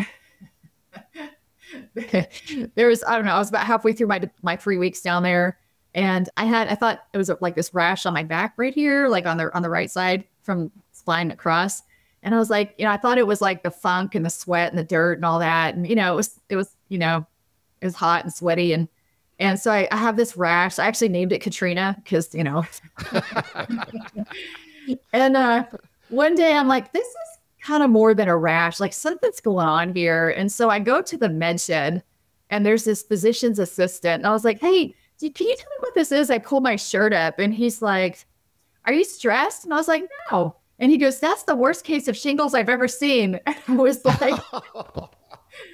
[SPEAKER 7] was, I don't know, I was about halfway through my 3 weeks down there, and I thought it was like this rash on my back right here, like on the right side from flying across. And I was like, I thought it was like the funk and the sweat and the dirt and all that, and it was hot and sweaty, and so I have this rash. I actually named it Katrina because And one day I'm like, this is kind of more than a rash, like something's going on here. And so I go to the med shed, and there's this physician's assistant. And I was like, hey, can you tell me what this is? I pulled my shirt up, and he's like, are you stressed? And I was like, no. And he goes, that's the worst case of shingles I've ever seen. And I was like,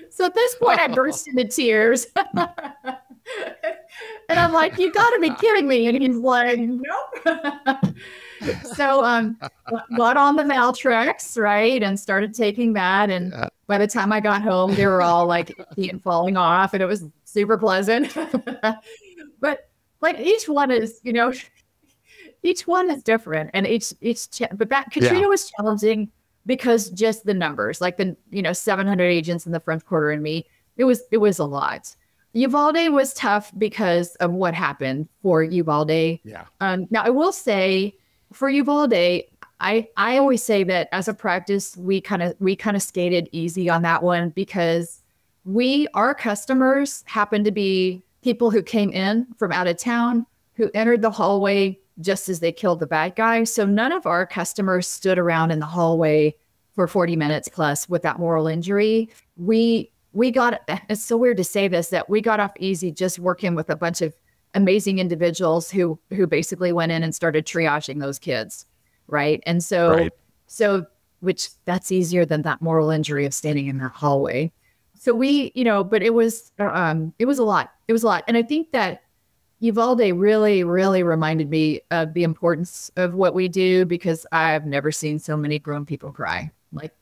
[SPEAKER 7] so at this point I burst into tears. And I'm like, you gotta be kidding me. And he's like, nope. So got on the Valtrex, right, and started taking that. And by the time I got home, they were all like falling off, and it was super pleasant. But like each one is different, and Katrina was challenging because just the numbers, like the 700 agents in the French Quarter and me, it was a lot. Uvalde was tough because of what happened for Uvalde. Yeah. Now I will say, for Uvalde, I always say that as a practice, we kind of skated easy on that one, because our customers happened to be people who came in from out of town, who entered the hallway just as they killed the bad guy. So none of our customers stood around in the hallway for 40 minutes plus without moral injury. It's so weird to say this, that we got off easy just working with a bunch of amazing individuals who basically went in and started triaging those kids. Right. And so which that's easier than that moral injury of standing in that hallway. So but it was a lot. It was a lot. And I think that Uvalde really, really reminded me of the importance of what we do, because I've never seen so many grown people cry, like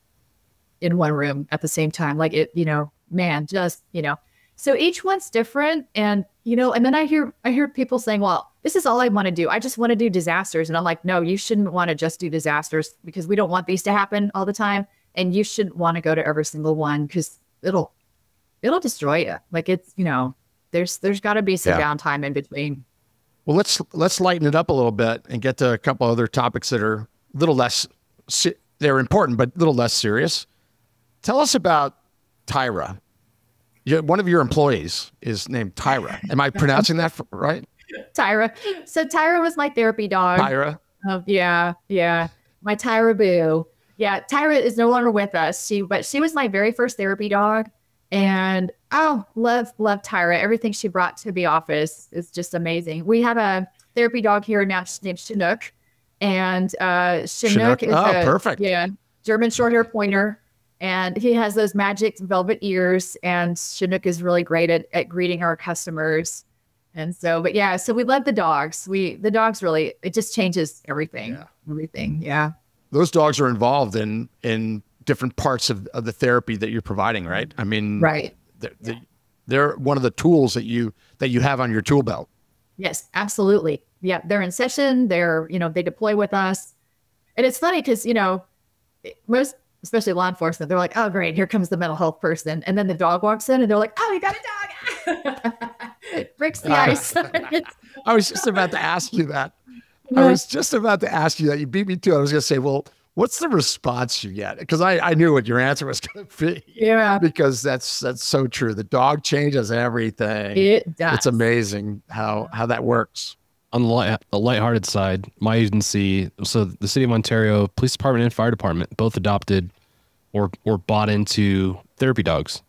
[SPEAKER 7] in one room at the same time. Like so each one's different. And, and then I hear people saying, well, this is all I want to do. I just want to do disasters. And I'm like, no, you shouldn't want to just do disasters because we don't want these to happen all the time. And you shouldn't want to go to every single one because it'll destroy you. Like it's, there's got to be some downtime in between.
[SPEAKER 6] Well, let's lighten it up a little bit and get to a couple other topics that are a little less, they're important, but a little less serious. Tell us about Tyra. One of your employees is named Tyra. Am I pronouncing that right?
[SPEAKER 7] Tyra. So Tyra was my therapy dog.
[SPEAKER 6] Tyra?
[SPEAKER 7] Yeah. My Tyra Boo. Yeah, Tyra is no longer with us. But she was my very first therapy dog. And love Tyra. Everything she brought to the office is just amazing. We have a therapy dog here now named Chinook. And Chinook is
[SPEAKER 6] perfect.
[SPEAKER 7] Yeah, German short hair pointer. And he has those magic velvet ears. And Chinook is really great at greeting our customers. And so, so we love the dogs. The dogs really, it just changes everything.
[SPEAKER 6] Yeah.
[SPEAKER 7] Everything. Yeah.
[SPEAKER 6] Those dogs are involved in different parts of the therapy that you're providing, right? I mean,
[SPEAKER 7] right.
[SPEAKER 6] They're one of the tools that you have on your tool belt.
[SPEAKER 7] Yes, absolutely. Yeah. They're in session. They deploy with us. And it's funny because, most, especially law enforcement, they're like, oh, great, here comes the mental health person. And then the dog walks in and they're like, oh, you got a dog. It breaks the ice.
[SPEAKER 6] I was just about to ask you that. You beat me to it. I was going to say, well, what's the response you get? Because I knew what your answer was going to be.
[SPEAKER 7] Yeah.
[SPEAKER 6] Because that's so true. The dog changes everything.
[SPEAKER 7] It does.
[SPEAKER 6] It's amazing how that works.
[SPEAKER 1] On the lighthearted side, my agency, so the City of Ontario Police Department and Fire Department both adopted or bought into therapy dogs.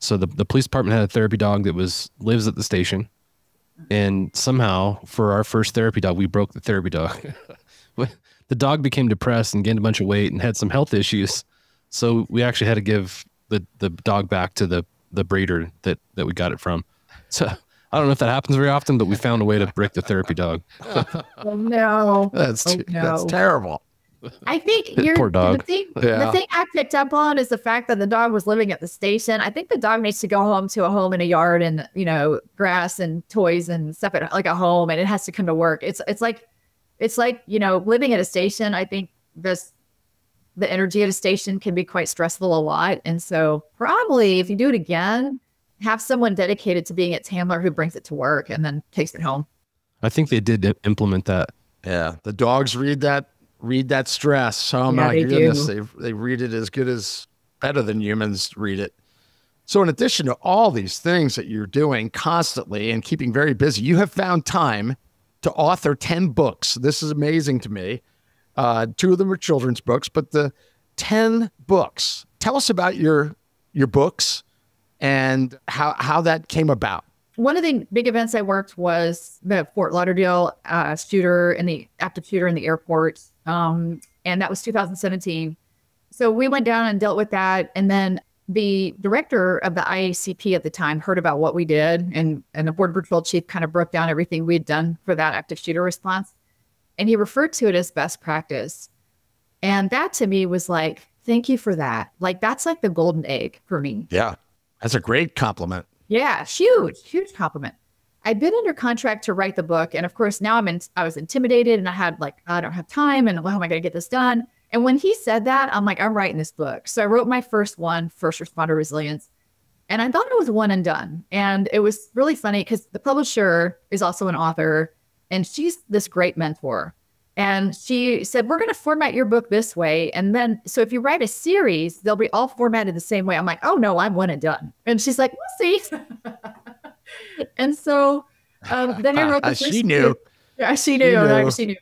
[SPEAKER 1] So the police department had a therapy dog that lives at the station. And somehow for our first therapy dog, we broke the therapy dog. The dog became depressed and gained a bunch of weight and had some health issues. So we actually had to give the dog back to the breeder that we got it from. So I don't know if that happens very often, but we found a way to break the therapy dog.
[SPEAKER 7] Oh no.
[SPEAKER 6] That's terrible.
[SPEAKER 7] I think
[SPEAKER 1] poor dog.
[SPEAKER 7] The thing I picked up on is the fact that the dog was living at the station. I think the dog needs to go home to a home in a yard and, grass and toys and stuff like a home, and it has to come to work. It's like, living at a station. I think the energy at a station can be quite stressful a lot. And so probably if you do it again, have someone dedicated to being its handler who brings it to work and then takes it home.
[SPEAKER 1] I think they did implement that.
[SPEAKER 6] Yeah. The dogs read that stress. Oh my goodness. They read it better than humans read it. So in addition to all these things that you're doing constantly and keeping very busy, you have found time to author 10 books. This is amazing to me. 2 of them are children's books, but the 10 books. Tell us about your books and how that came about.
[SPEAKER 7] One of the big events I worked was the Fort Lauderdale active shooter in the airport. And that was 2017. So we went down and dealt with that. And then the director of the IACP at the time heard about what we did. And the Border Patrol chief kind of broke down everything we had done for that active shooter response. And he referred to it as best practice. And that to me was like, thank you for that. Like, that's like the golden egg for me.
[SPEAKER 6] Yeah. That's a great compliment.
[SPEAKER 7] Yeah, huge compliment. I'd been under contract to write the book. And of course, now I was intimidated and I had I don't have time and how am I going to get this done? And when he said that, I'm like, I'm writing this book. So I wrote my first one, First Responder Resilience. And I thought it was one and done. And it was really funny because the publisher is also an author and she's this great mentor. And she said, we're going to format your book this way. And then, so if you write a series, they'll be all formatted the same way. I'm like, oh no, I'm one and done. And she's like, we'll see. And so then I wrote the first
[SPEAKER 6] she knew.
[SPEAKER 7] Yeah, she knew. She knew.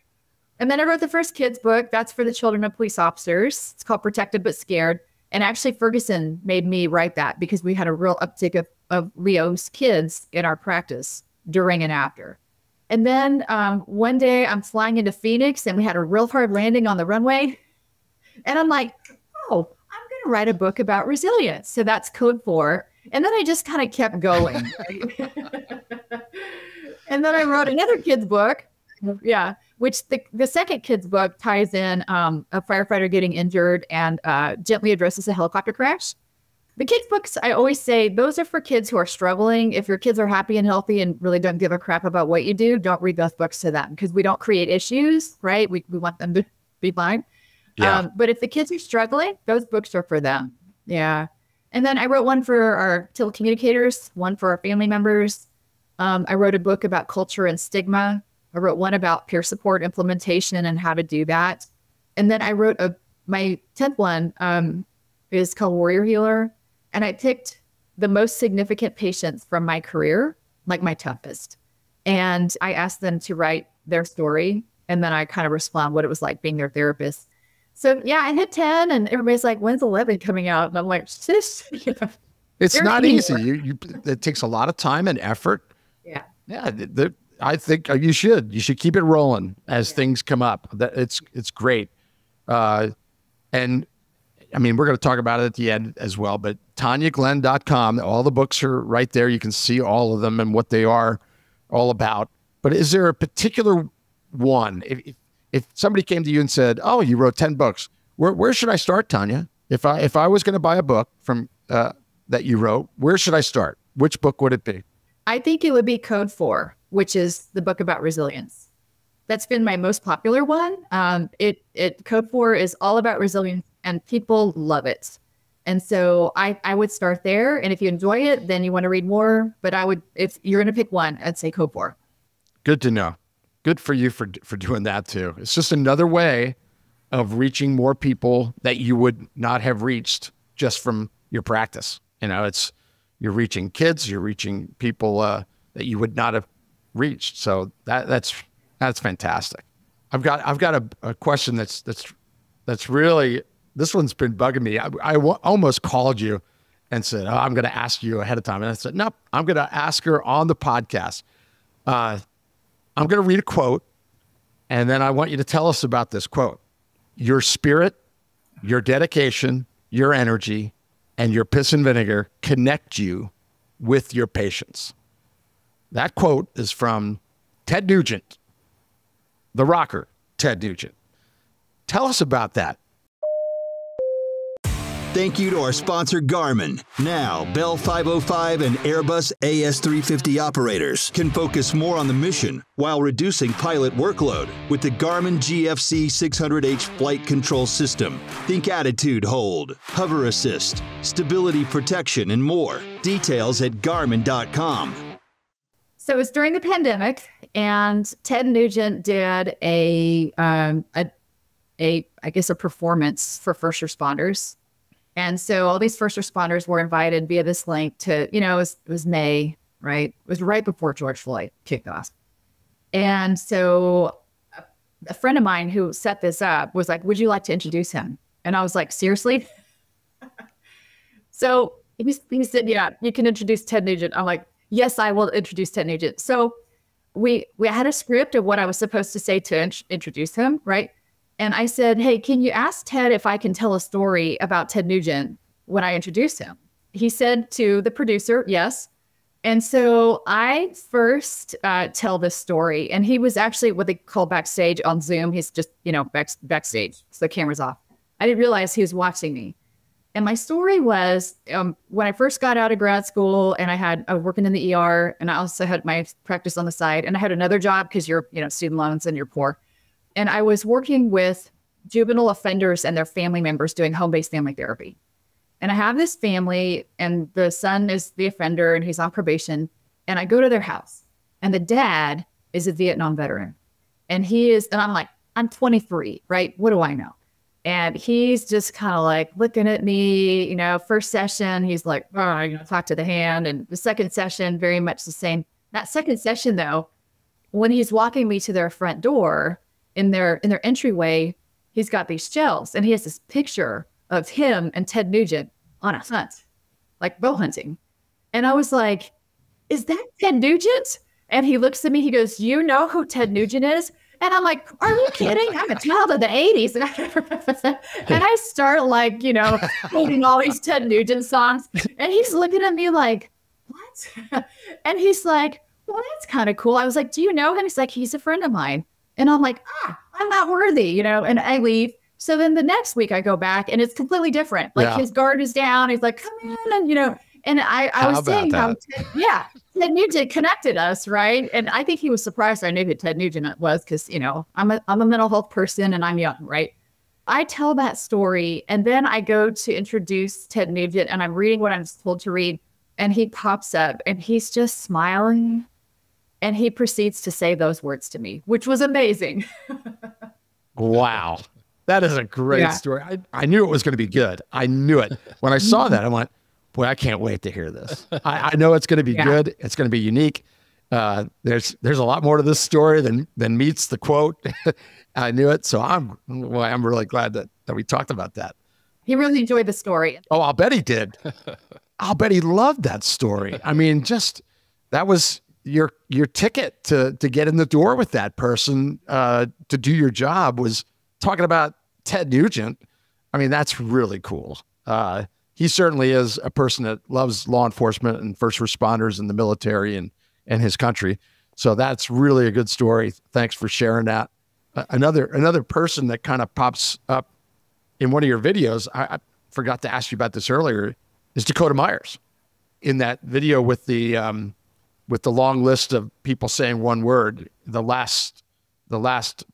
[SPEAKER 7] And then I wrote the first kids book. That's for the children of police officers. It's called Protected But Scared. And actually Ferguson made me write that because we had a real uptick of Leo's kids in our practice during and after. And then one day I'm flying into Phoenix and we had a real hard landing on the runway. And I'm like, oh, I'm going to write a book about resilience. So that's code 4. And then I just kind of kept going. And then I wrote another kid's book. Yeah. Which the second kid's book ties in a firefighter getting injured and gently addresses a helicopter crash. The kids books, I always say, those are for kids who are struggling. If your kids are happy and healthy and really don't give a crap about what you do, don't read those books to them because we don't create issues, right? We want them to be fine.
[SPEAKER 6] Yeah.
[SPEAKER 7] But if the kids are struggling, those books are for them. Yeah. And then I wrote one for our telecommunicators, one for our family members. I wrote a book about culture and stigma. I wrote one about peer support implementation and how to do that. And then I wrote my 10th one is called Warrior Healer. And I picked the most significant patients from my career, like my toughest. And I asked them to write their story. And then I kind of respond what it was like being their therapist. So yeah, I hit 10 and everybody's like, when's 11 coming out? And I'm like, sis,
[SPEAKER 6] it's not easy. It takes a lot of time and effort.
[SPEAKER 7] Yeah.
[SPEAKER 6] Yeah. I think you should keep it rolling as things come up. It's great. And I mean, we're going to talk about it at the end as well, but TaniaGlenn.com, all the books are right there. You can see all of them and what they are all about. But is there a particular one? If somebody came to you and said, oh, you wrote 10 books, where should I start, Tania? If I was going to buy a book from that you wrote, where should I start? Which book would it be?
[SPEAKER 7] I think it would be Code 4, which is the book about resilience. That's been my most popular one. Code 4 is all about resilience and people love it. And so I would start there. And if you enjoy it, then you want to read more. But if you're going to pick one, I'd say Code 4. Good
[SPEAKER 6] to know. Good for you for doing that too. It's just another way of reaching more people that you would not have reached just from your practice. You know, you're reaching kids, you're reaching people that you would not have reached. So that's fantastic. I've got a question that's really, this one's been bugging me. I almost called you and said, oh, I'm going to ask you ahead of time. And I said, nope, I'm going to ask her on the podcast. I'm going to read a quote, and then I want you to tell us about this quote. Your spirit, your dedication, your energy, and your piss and vinegar connect you with your patients. That quote is from Ted Nugent, the rocker, Ted Nugent. Tell us about that.
[SPEAKER 2] Thank you to our sponsor, Garmin. Now, Bell 505 and Airbus AS350 operators can focus more on the mission while reducing pilot workload with the Garmin GFC 600H flight control system. Think attitude hold, hover assist, stability protection, and more. Details at Garmin.com.
[SPEAKER 7] So it was during the pandemic, and Ted Nugent did a performance for first responders. And so all these first responders were invited via this link to, it was May, right? It was right before George Floyd kicked off. And so a friend of mine who set this up was like, would you like to introduce him? And I was like, seriously? So he said, yeah, you can introduce Ted Nugent. I'm like, yes, I will introduce Ted Nugent. So we had a script of what I was supposed to say to introduce him, right? And I said, hey, can you ask Ted if I can tell a story about Ted Nugent when I introduce him? He said to the producer, yes. And so I first tell this story. And he was actually what they call backstage on Zoom. He's just, backstage. So the camera's off. I didn't realize he was watching me. And my story was when I first got out of grad school and I was working in the ER and I also had my practice on the side and I had another job because you're, student loans and you're poor. And I was working with juvenile offenders and their family members doing home-based family therapy. And I have this family and the son is the offender and he's on probation. And I go to their house and the dad is a Vietnam veteran. And I'm like, I'm 23, right? What do I know? And he's just kind of like looking at me, first session, he's like, talk to the hand. And the second session, very much the same. That second session though, when he's walking me to their front door, in their entryway, he's got these shells and he has this picture of him and Ted Nugent on a hunt, like bow hunting. And I was like, is that Ted Nugent? And he looks at me, he goes, you know who Ted Nugent is? And I'm like, are you kidding? I'm a child of the 80s. And I start quoting all these Ted Nugent songs. And he's looking at me like, what? And he's like, well, that's kind of cool. I was like, do you know him? He's like, he's a friend of mine. And I'm like, I'm not worthy, and I leave. So then the next week I go back and it's completely different. Like his guard is down. He's like, come in. And, you know, and I was saying how, Ted Nugent connected us. Right. And I think he was surprised I knew who Ted Nugent was because, you know, I'm a mental health person and I'm young. Right. I tell that story and then I go to introduce Ted Nugent and I'm reading what I'm told to read. And he pops up and he's just smiling. And he proceeds to say those words to me, which was amazing.
[SPEAKER 6] Wow. That is a great story. I knew it was going to be good. I knew it. When I saw that, I went, boy, I can't wait to hear this. I know it's going to be good. It's going to be unique. There's a lot more to this story than meets the quote. I knew it. So I'm really glad that we talked about that.
[SPEAKER 7] He really enjoyed the story.
[SPEAKER 6] Oh, I'll bet he did. I'll bet he loved that story. I mean, just that was your ticket to get in the door with that person to do your job was talking about Ted Nugent. I mean, that's really cool. He certainly is a person that loves law enforcement and first responders and the military and his country. So that's really a good story. Thanks for sharing that. Another person that kind of pops up in one of your videos, I forgot to ask you about this earlier, is Dakota Myers. In that video with the long list of people saying one word, the last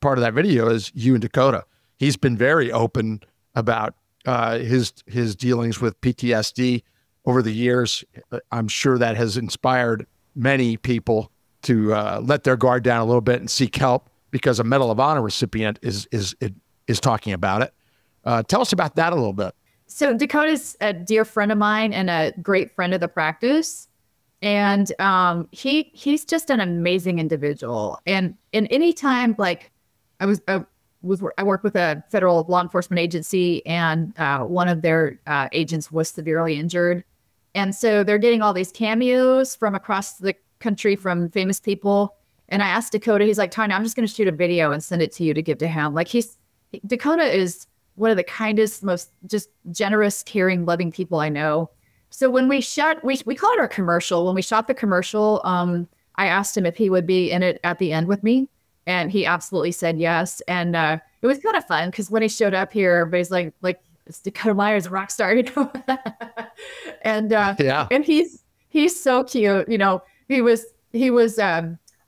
[SPEAKER 6] part of that video is you and Dakota. He's been very open about his dealings with PTSD over the years. I'm sure that has inspired many people to let their guard down a little bit and seek help because a Medal of Honor recipient is talking about it. Tell us about that a little bit.
[SPEAKER 7] So Dakota's a dear friend of mine and a great friend of the practice. And he's just an amazing individual. And in any time, like I worked with a federal law enforcement agency, and one of their agents was severely injured, and so they're getting all these cameos from across the country from famous people. And I asked Dakota, he's like, Tania, I'm just going to shoot a video and send it to you to give to him. Like Dakota is one of the kindest, most just generous, caring, loving people I know. So when we shot, we call it our commercial. When we shot the commercial, I asked him if he would be in it at the end with me. And he absolutely said yes. And it was kind of fun because when he showed up here, everybody's like it's Dakota Myers, a rock star, you know? And and he's so cute. You know, he was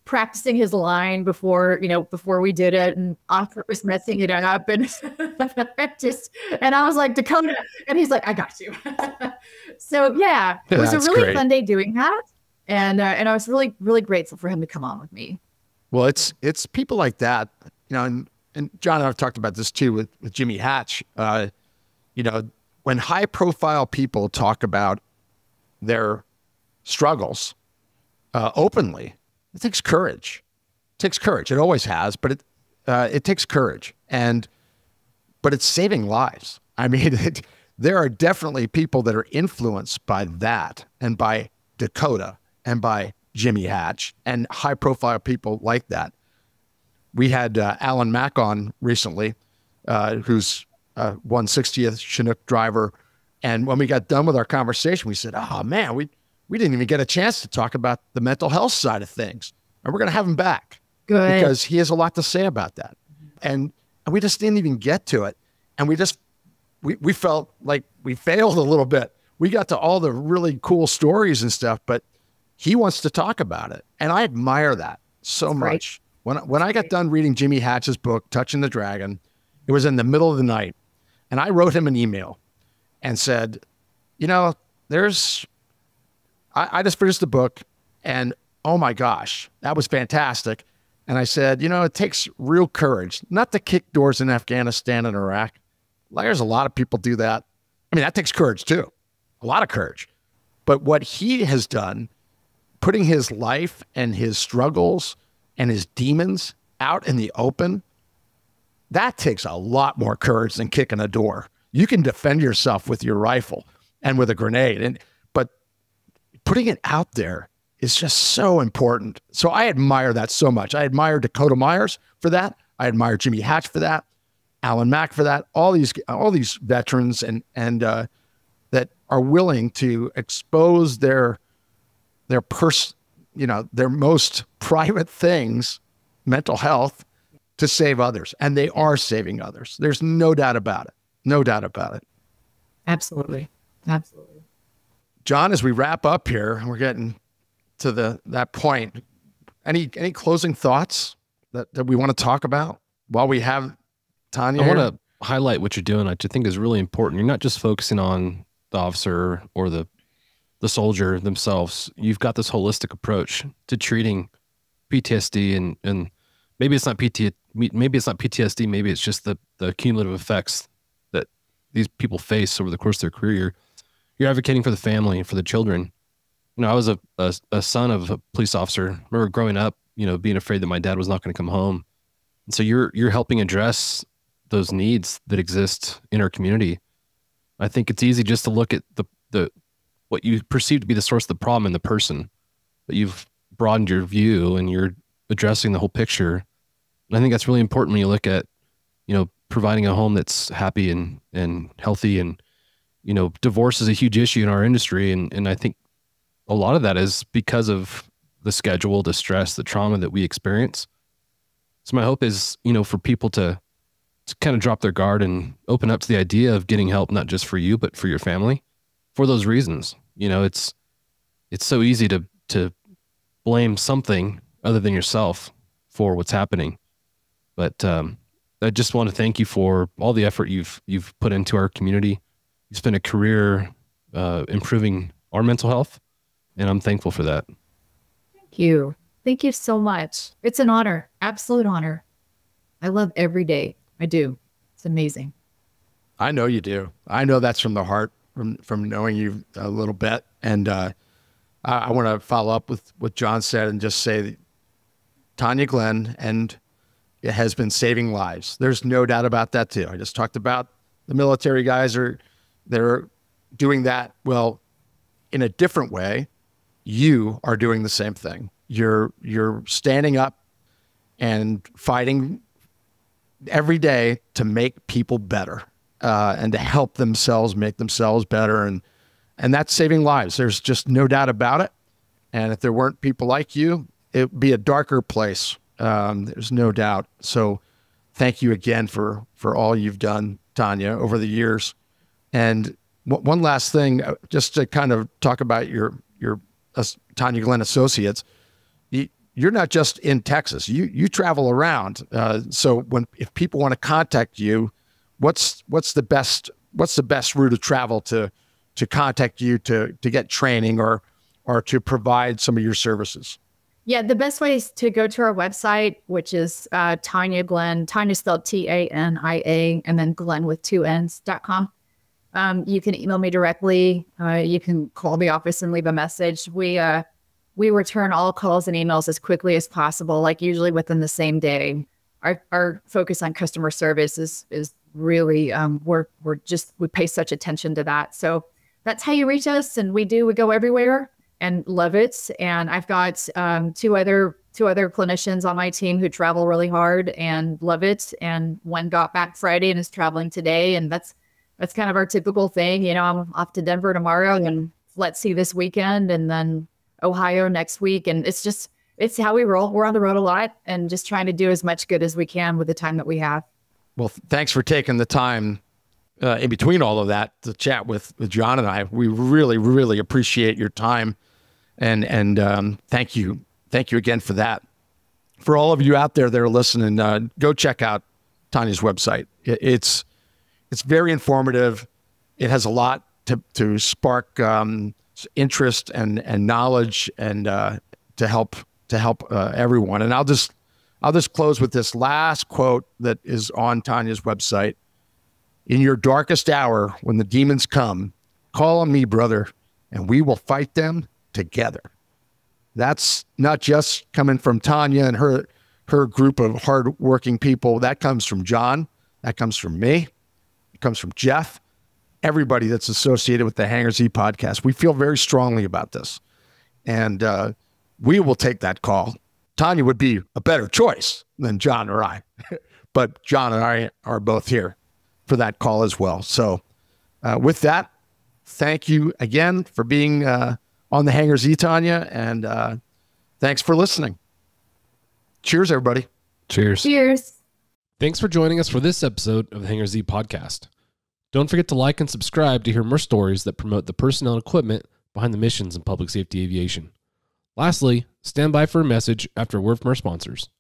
[SPEAKER 7] practicing his line before we did it, and Oscar was messing it up, and and I was like, Dakota, and he's like, I got you. So yeah, it was a really fun day doing that, and I was really, really grateful for him to come on with me.
[SPEAKER 6] Well, it's people like that, you know, and John and I have talked about this too with Jimmy Hatch. You know, when high profile people talk about their struggles openly, it takes courage. It takes courage. It always has, but it takes courage. But it's saving lives. I mean, there are definitely people that are influenced by that and by Dakota and by Jimmy Hatch and high profile people like that. We had Alan Mack on recently, who's 160th Chinook driver. And when we got done with our conversation, we said, oh man, we didn't even get a chance to talk about the mental health side of things. And we're going to have him back. Good. Because he has a lot to say about that. And we just didn't even get to it. And we felt like we failed a little bit. We got to all the really cool stories and stuff, but he wants to talk about it. And I admire that so much. When I got done reading Jimmy Hatch's book, Touching the Dragon, it was in the middle of the night. And I wrote him an email and said, you know, I just finished the book and oh my gosh, that was fantastic. And I said, you know, it takes real courage, not to kick doors in Afghanistan and Iraq. There's a lot of people do that. I mean, that takes courage too, a lot of courage. But what he has done, putting his life and his struggles and his demons out in the open, that takes a lot more courage than kicking a door. You can defend yourself with your rifle and with a grenade, but putting it out there is just so important. So I admire that so much. I admire Dakota Myers for that. I admire Jimmy Hatch for that, Alan Mack for that. All these veterans and that are willing to expose their most private things, mental health, to save others, and they are saving others. There's no doubt about it. No doubt about it.
[SPEAKER 7] Absolutely. Absolutely.
[SPEAKER 6] Jon, as we wrap up here, we're getting to that point. Any closing thoughts that we want to talk about while we have Tania?
[SPEAKER 1] I want to highlight what you're doing, which I think is really important. You're not just focusing on the officer or the soldier themselves. You've got this holistic approach to treating PTSD, and maybe it's not PTSD, maybe it's just the cumulative effects that these people face over the course of their career. You're advocating for the family and for the children. You know, I was a son of a police officer. I remember growing up, you know, being afraid that my dad was not going to come home. And so you're helping address those needs that exist in our community. I think it's easy just to look at the what you perceive to be the source of the problem in the person, but you've broadened your view and you're addressing the whole picture. And I think that's really important when you look at, you know, providing a home that's happy and healthy. And, you know, divorce is a huge issue in our industry. And I think a lot of that is because of the schedule, the stress, the trauma that we experience. So my hope is, you know, for people to kind of drop their guard and open up to the idea of getting help, not just for you, but for your family, for those reasons. You know, it's so easy to blame something other than yourself for what's happening. But I just want to thank you for all the effort you've put into our community. You spent a career improving our mental health, and I'm thankful for that.
[SPEAKER 7] Thank you. Thank you so much. It's an honor, absolute honor. I love every day. I do. It's amazing.
[SPEAKER 6] I know you do. I know that's from the heart, from knowing you a little bit. And I want to follow up with what Jon said and just say that Tania Glenn and it has been saving lives. There's no doubt about that too. I just talked about the military guys they're doing that. Well, in a different way, you are doing the same thing. You're standing up and fighting every day to make people better and to help themselves make themselves better. And that's saving lives. There's just no doubt about it. And if there weren't people like you, it would be a darker place. There's no doubt. So thank you again for all you've done, Tania, over the years. And one last thing, just to kind of talk about your Tania Glenn Associates. You're not just in Texas. You travel around. So if people want to contact you, what's the best route of travel to contact you to get training or to provide some of your services?
[SPEAKER 7] Yeah, the best way is to go to our website, which is Tania Glenn, Tania spelled Tania, and then Glenn with 2 N's.com. You can email me directly. You can call the office and leave a message. We return all calls and emails as quickly as possible, like usually within the same day. Our focus on customer service is really, we pay such attention to that. So that's how you reach us. And we go everywhere and love it. And I've got two other clinicians on my team who travel really hard and love it. And one got back Friday and is traveling today. And that's kind of our typical thing. You know, I'm off to Denver tomorrow and let's see this weekend and then Ohio next week. And it's how we roll. We're on the road a lot and just trying to do as much good as we can with the time that we have.
[SPEAKER 6] Well, thanks for taking the time in between all of that to chat with Jon and I. We really, really appreciate your time. And thank you. Thank you again for that. For all of you out there that are listening, go check out Tania's website. It's very informative. It has a lot to spark interest and knowledge and to help everyone. And I'll just close with this last quote that is on Tania's website. In your darkest hour, when the demons come, call on me, brother, and we will fight them together. That's not just coming from Tania and her group of hardworking people. That comes from Jon. That comes from me. It comes from Jeff. Everybody that's associated with the Hangar Z podcast. We feel very strongly about this. And we will take that call. Tania would be a better choice than Jon or I. But Jon and I are both here for that call as well. So with that, thank you again for being on the Hangar Z, Tania. And thanks for listening. Cheers, everybody.
[SPEAKER 1] Cheers.
[SPEAKER 7] Cheers.
[SPEAKER 1] Thanks for joining us for this episode of the Hangar Z podcast. Don't forget to like and subscribe to hear more stories that promote the personnel and equipment behind the missions in public safety aviation. Lastly, stand by for a message after a word from our sponsors.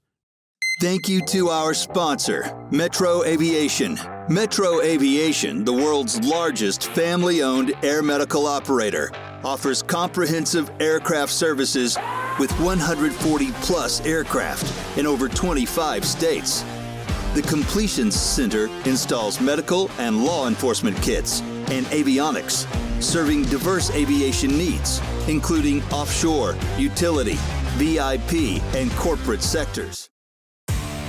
[SPEAKER 2] Thank you to our sponsor, Metro Aviation. Metro Aviation, the world's largest family-owned air medical operator, offers comprehensive aircraft services with 140-plus aircraft in over 25 states. The Completions Center installs medical and law enforcement kits and avionics, serving diverse aviation needs, including offshore, utility, VIP, and corporate sectors.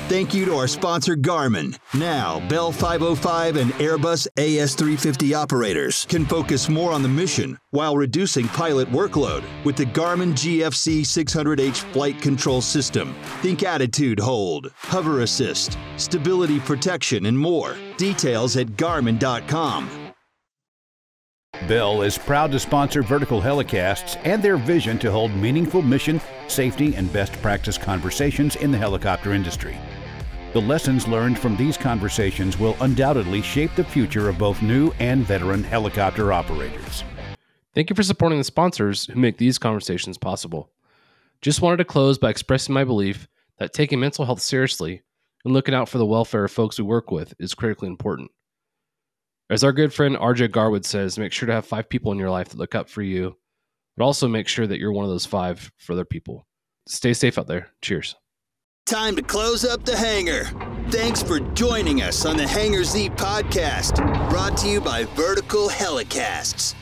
[SPEAKER 2] Thank you to our sponsor, Garmin. Now, Bell 505 and Airbus AS350 operators can focus more on the mission while reducing pilot workload with the Garmin GFC 600H flight control system. Think attitude hold, hover assist, stability protection, and more. Details at garmin.com.
[SPEAKER 5] Bell is proud to sponsor Vertical Helicasts and their vision to hold meaningful mission, safety, and best practice conversations in the helicopter industry. The lessons learned from these conversations will undoubtedly shape the future of both new and veteran helicopter operators.
[SPEAKER 1] Thank you for supporting the sponsors who make these conversations possible. Just wanted to close by expressing my belief that taking mental health seriously and looking out for the welfare of folks we work with is critically important. As our good friend RJ Garwood says, make sure to have 5 people in your life that look up for you, but also make sure that you're one of those 5 for other people. Stay safe out there. Cheers.
[SPEAKER 2] Time to close up the Hangar. Thanks for joining us on the Hangar Z podcast, brought to you by Vertical Helicasts.